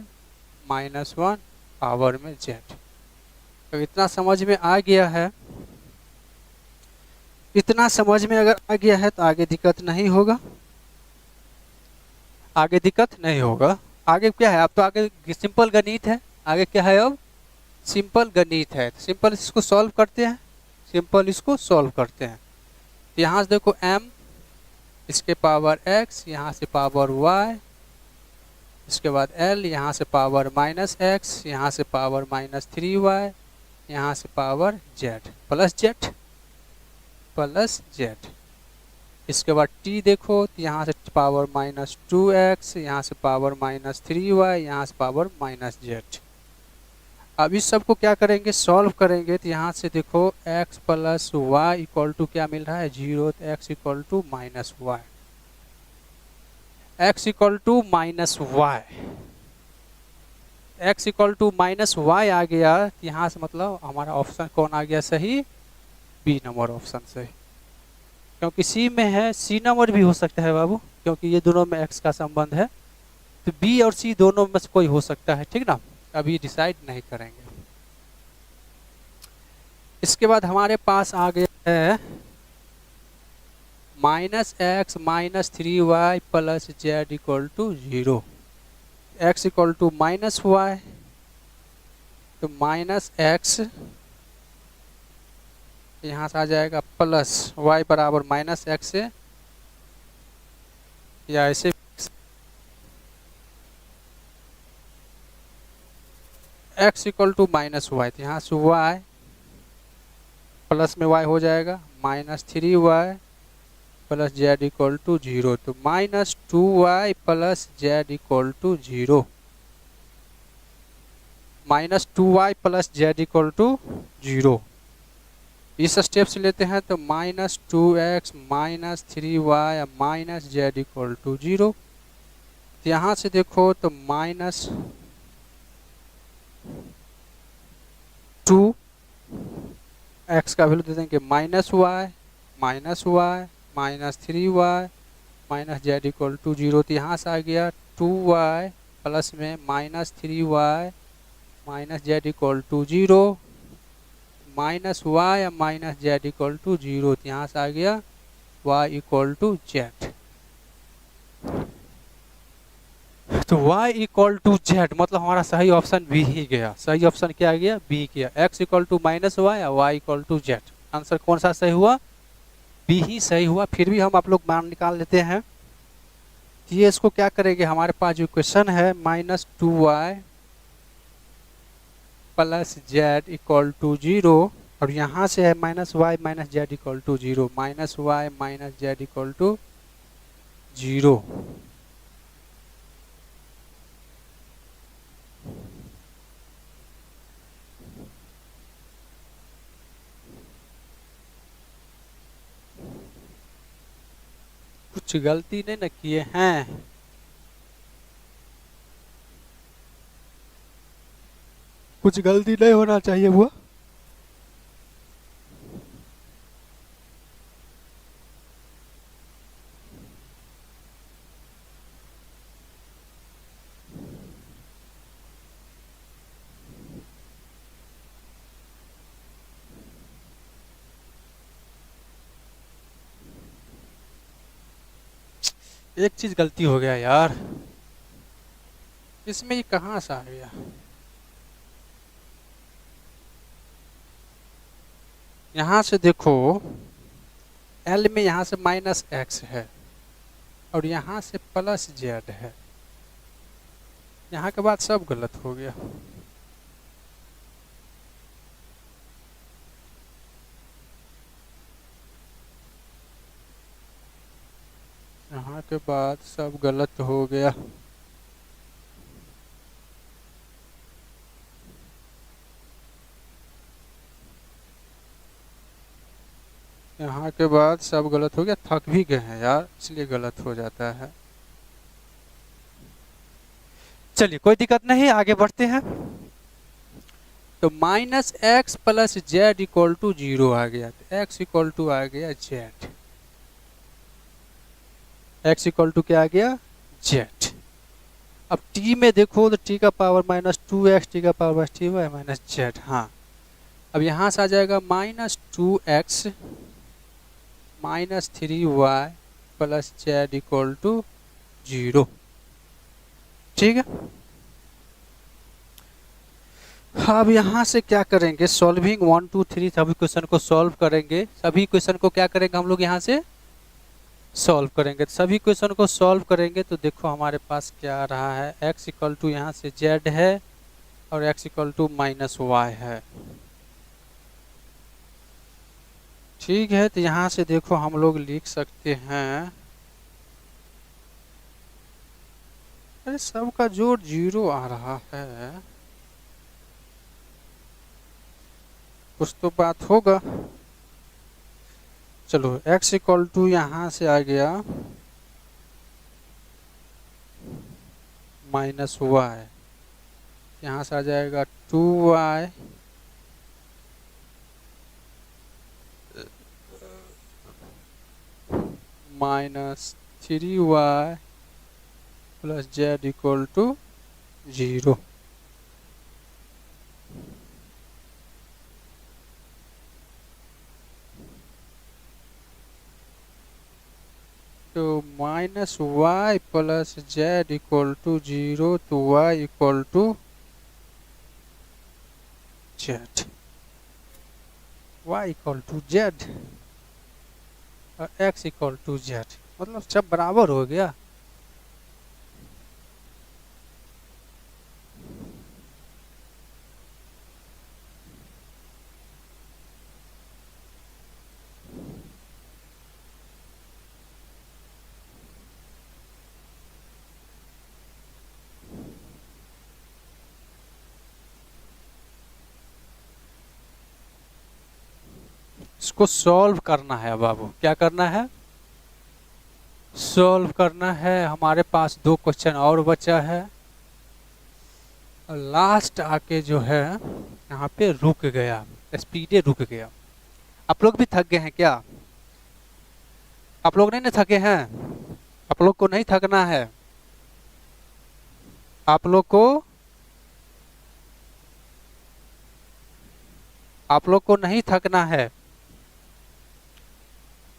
-1 पावर में Z। तो इतना समझ में आ गया है, इतना समझ में अगर आ गया है तो आगे दिक्कत नहीं होगा, आगे दिक्कत नहीं होगा। आगे क्या है, अब तो आगे सिंपल गणित है, आगे क्या है, अब सिंपल गणित है। सिंपल इसको सॉल्व करते हैं, सिंपल इसको सॉल्व करते हैं। तो यहाँ से देखो M, इसके पावर X, यहाँ से पावर Y, इसके बाद L, यहाँ से पावर -X, यहाँ से पावर -3Y, यहाँ से पावर Z प्लस Z। इसके बाद T देखो तो यहाँ से पावर -2X, यहाँ से पावर -3Y, यहाँ से पावर -Z। अब इस सब को क्या करेंगे, सॉल्व करेंगे। तो यहाँ से देखो x + y इक्वल टू क्या मिल रहा है, 0, तो x equal to -y, x equal to -y, x equal to -y आ गया। यहाँ से मतलब हमारा ऑप्शन कौन आ गया सही, बी नंबर ऑप्शन सही, क्योंकि सी में है, सी नंबर भी हो सकता है बाबू, क्योंकि ये दोनों में x का संबंध है। तो बी और सी दोनों में से कोई हो सकता है, ठीक ना, अभी डिसाइड नहीं करेंगे। इसके बाद हमारे पास आ गया है -x -3y + z equal to 0, x equal to -y, तो -x यहाँ से आ जाएगा प्लस y बराबर -x से, या ऐसे x equal to minus Y, तो यहाँ से y प्लस में y हो जाएगा -3y plus Z equal to 0, तो -2y plus Z equal to 0, -2y plus Z equal to 0। इस स्टेप से लेते हैं तो -2x -3y minus Z equal to 0। तो यहाँ से देखो तो -2x का वैल्यू दे देंगे -y -3y minus Z equal to 0, तो यहाँ से आ गया 2y प्लस में -3y minus Z equal to 0 -y minus Z equal to 0, तो यहाँ से आ गया y इक्वल टू जेड। तो y इक्वल टू जेड मतलब हमारा सही ऑप्शन बी ही गया। सही ऑप्शन क्या गया? बी गया। x इक्वल टू -y या y equal to Z. Answer कौन सा सही हुआ? बी ही सही हुआ। फिर भी हम आप लोग मान निकाल लेते हैं। ये इसको क्या करेंगे, हमारे पास जो क्वेश्चन है -2y plus Z equal to 0 और यहाँ से है -y minus Z equal to 0, -y minus Z equal to 0। कुछ गलती नहीं न किए हैं? कुछ गलती नहीं होना चाहिए हुआ। एक चीज गलती हो गया यार, इसमें ये कहाँ से आ गया? यहाँ से देखो L में यहाँ से -x है और यहाँ से +z है। यहाँ के बाद सब गलत हो गया। यहाँ के बाद सब गलत हो गया। यहाँ के बाद सब गलत हो गया। थक भी गए हैं यार, इसलिए गलत हो जाता है। चलिए कोई दिक्कत नहीं, आगे बढ़ते हैं। तो -x plus Z equal to 0 आ गया, तो x इक्वल टू आ गया जेड। x इक्वल टू क्या आ गया? जेड। अब t में देखो तो t का पावर -2x, t का पावर -3y माइनस जेड। हाँ, अब यहाँ से आ जाएगा -2x -3y plus Z equal to 0। ठीक है। अब यहाँ से क्या करेंगे? सॉल्विंग 1 2 3 सभी क्वेश्चन को सॉल्व करेंगे। सभी क्वेश्चन को क्या करेंगे हम लोग? यहाँ से सॉल्व करेंगे। सभी क्वेश्चन को सॉल्व करेंगे तो देखो हमारे पास क्या आ रहा है। x इक्वल टू यहाँ से z है और x इक्वल टू -y है। ठीक है, तो यहाँ से देखो हम लोग लिख सकते हैं, अरे सबका जोड़ 0 आ रहा है, कुछ तो बात होगा। चलो x इक्वल टू यहाँ से आ गया -y, यहाँ से आ जाएगा 2y -3y plus Z equal to 0। तो -y plus Z equal to 0, तो y equal to Z, y equal to Z और x इक्वल टू जेड, मतलब सब बराबर हो गया। इसको सॉल्व करना है बाबू। क्या करना है? सॉल्व करना है। हमारे पास 2 क्वेश्चन और बचा है और लास्ट आके जो है यहाँ पे रुक गया, स्पीडे रुक गया। आप लोग भी थक गए हैं क्या? आप लोग नहीं ना थके हैं? आप लोग को नहीं थकना है। आप लोग को नहीं थकना है।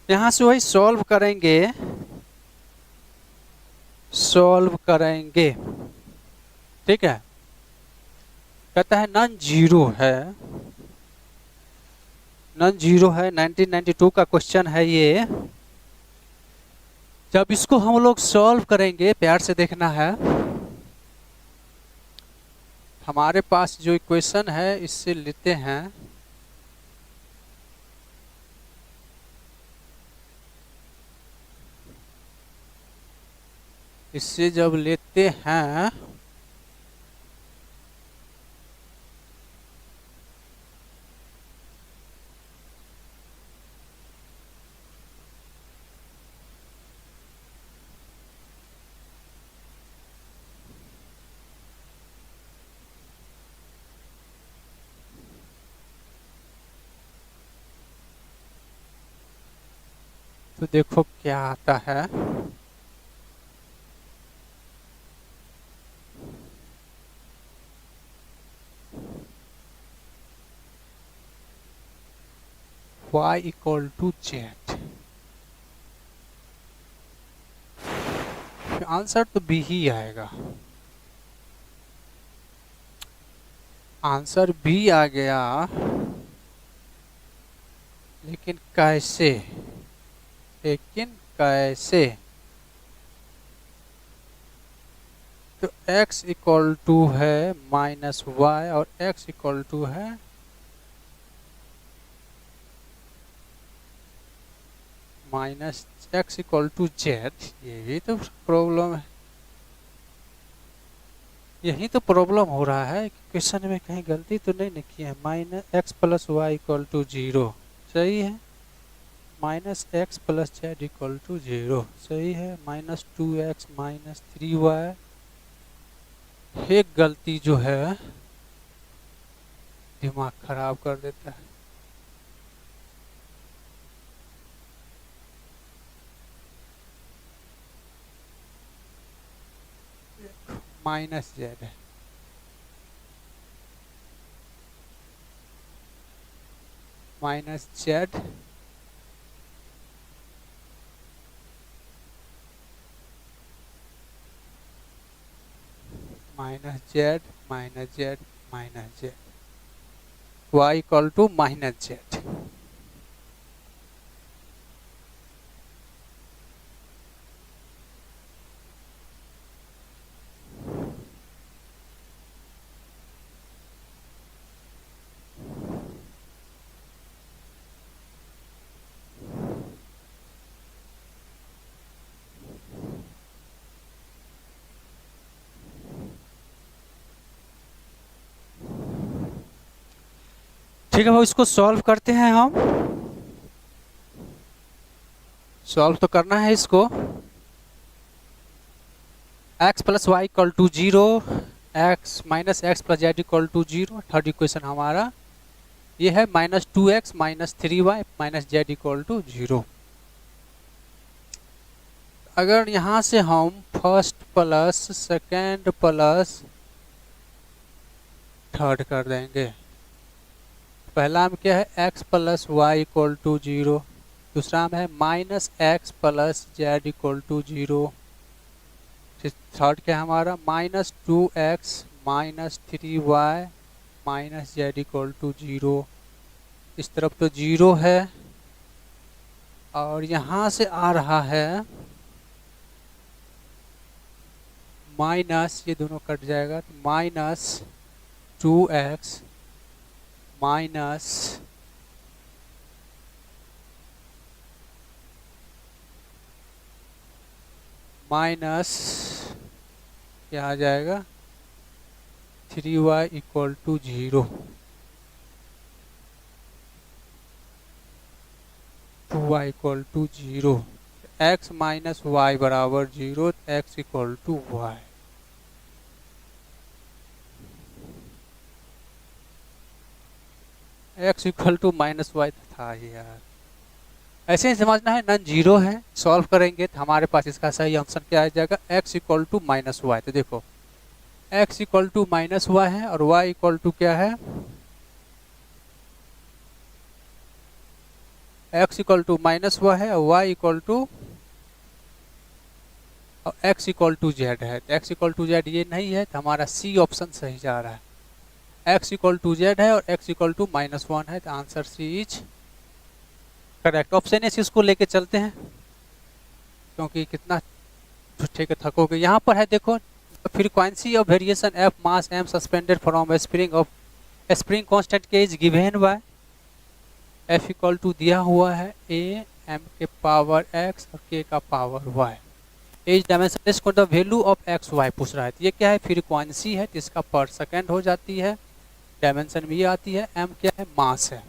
यहां से वही सॉल्व करेंगे। ठीक है। कहता है नॉन जीरो है, 1992 का क्वेश्चन है ये। जब इसको हम लोग सॉल्व करेंगे, प्यार से देखना है, हमारे पास जो इक्वेशन है इससे लेते हैं इससे जब लेते हैं तो देखो क्या आता है। y equal to Z. Answer तो बी ही आएगा। आंसर बी आ गया, लेकिन कैसे? तो x इक्वल टू है माइनस वाई और x इक्वल टू है minus x equal to Z. यही तो प्रॉब्लम है, यही तो प्रॉब्लम हो रहा है। क्वेश्चन में कहीं गलती तो नहीं लिखी है। Minus X plus Y equal to 0 सही है। Minus X plus Z equal to 0 सही है। माइनस 2x माइनस 3y, एक गलती जो है दिमाग खराब कर देता है। माइनस जेड है, minus Z minus Z minus Z minus Z, Y equal to minus Z. ठीक है भाई, इसको सॉल्व करते हैं हम। सॉल्व तो करना है इसको। x plus Y equal to 0, x minus X plus Z equal to 0। Third equation हमारा ये है minus 2x minus 3y minus Z equal to 0। अगर यहाँ से हम first plus second plus third कर देंगे, पहला में क्या है x plus Y equal to 0, दूसरा में है minus X plus Z equal to 0, third क्या है हमारा minus 2x minus 3y minus Z equal to 0। इस तरफ तो 0 है और यहाँ से आ रहा है माइनस, ये दोनों कट जाएगा तो माइनस 2x माइनस क्या आ जाएगा 3y equal to 0। y equal to 0, x minus Y बराबर 0, x equal to Y. x equal to minus Y था यार, ऐसे ही समझना है। नन जीरो है, सॉल्व करेंगे तो हमारे पास इसका सही आंसर क्या आ जाएगा, x equal to minus Y. तो देखो x equal to minus Y है और y इक्वल टू क्या है, x equal to minus Y है और y इक्वल टू और x इक्वल टू जेड है। तो x इक्वल टू जेड ये नहीं है, तो हमारा सी ऑप्शन सही जा रहा है। x इक्वल टू जेड है और x equal to minus one है, तो answer C is correct. Option S इसको लेके चलते हैं, क्योंकि कितना झूठे के थकोगे। यहाँ पर है देखो, frequency of variation F mass M suspended from spring constant K is given by, F equal to दिया हुआ है A M K power X और के का पावर वाई। एज डायमेंशन इसको the value of X Y पूछ रहा है। तो ये क्या है, फ्रीक्वेंसी है, तो इसका पर सेकेंड हो जाती है, डायमेंशन में ये आती है, एम क्या है, मास है।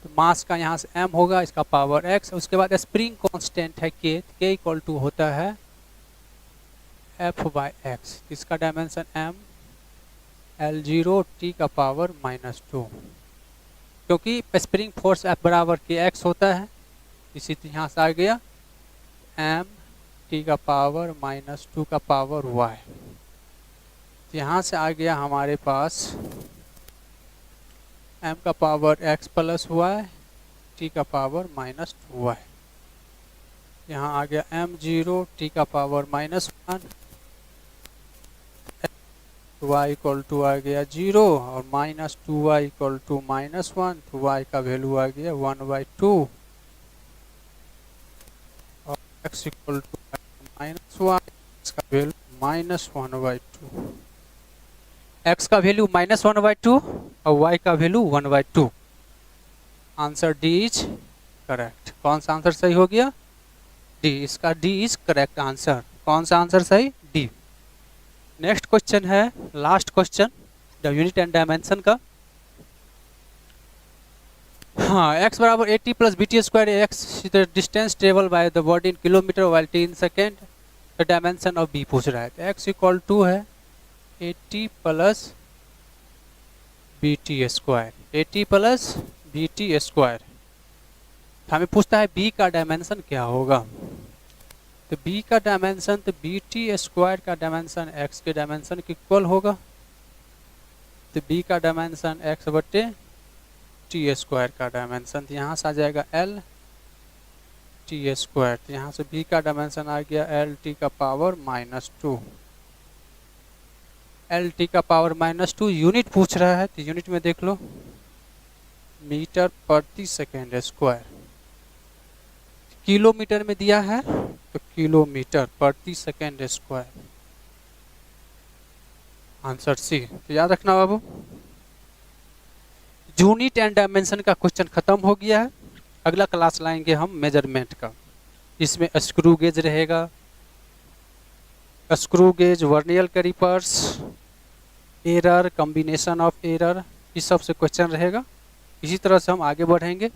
तो मास का यहाँ से m होगा, इसका पावर x। उसके बाद स्प्रिंग कांस्टेंट है k इक्वल टू होता है f बाई एक्स, इसका डायमेंशन m L0 t का पावर माइनस 2। क्योंकि स्प्रिंग फोर्स F बराबर के x होता है, इसी तो यहाँ से आ गया m t का पावर माइनस 2 का पावर y। यहाँ से आ गया हमारे पास m का power x plus Y, t का पावर माइनस 2y। यहाँ आ गया m0 t का power minus 1, y equal to आ गया 0 और minus 2y equal to minus 1, तो y का वैल्यू आ गया 1/2 और x इक्वल टू माइनस 1, इसका वैल्यू माइनस 1/2। x का वैल्यू माइनस 1/2 और y का value 1/2। Answer D is correct. कौन सा आंसर सही हो गया, डी, इसका डी इज करेक्ट आंसर। कौन सा आंसर सही, डी। नेक्स्ट क्वेश्चन है, last question the unit and dimension का। हाँ, x बराबर 80 plus B T square x the distance travel by the body in kilometre while T in second, the dimension of B पूछ रहा है। तो x इक्वल टू है 80 plus B T square, 80 plus B T square. हमें पूछता है b का डायमेंशन क्या होगा। तो b का डायमेंशन, तो बी टी स्क्वायर का डायमेंशन x के डायमेंशन के इक्वल होगा। तो b का डायमेंशन x बटे टी स्क्वायर का डायमेंशन, तो यहाँ से आ जाएगा l टी स्क्वायर। तो यहाँ से b का डायमेंशन आ गया l टी का पावर माइनस 2, एल टी का पावर माइनस 2। यूनिट पूछ रहा है, तो यूनिट में देख लो, मीटर प्रति सेकेंड स्क्वायर। किलोमीटर में दिया है तो किलोमीटर प्रति सेकेंड स्क्वायर, आंसर सी। तो याद रखना बाबू, यूनिट एंड डायमेंशन का क्वेश्चन खत्म हो गया है। अगला क्लास लाएंगे हम मेजरमेंट का। इसमें स्क्रू गेज रहेगा, screw gauge, vernier callipers, error, combination of error, इस सब से क्वेश्चन रहेगा। इसी तरह से हम आगे बढ़ेंगे।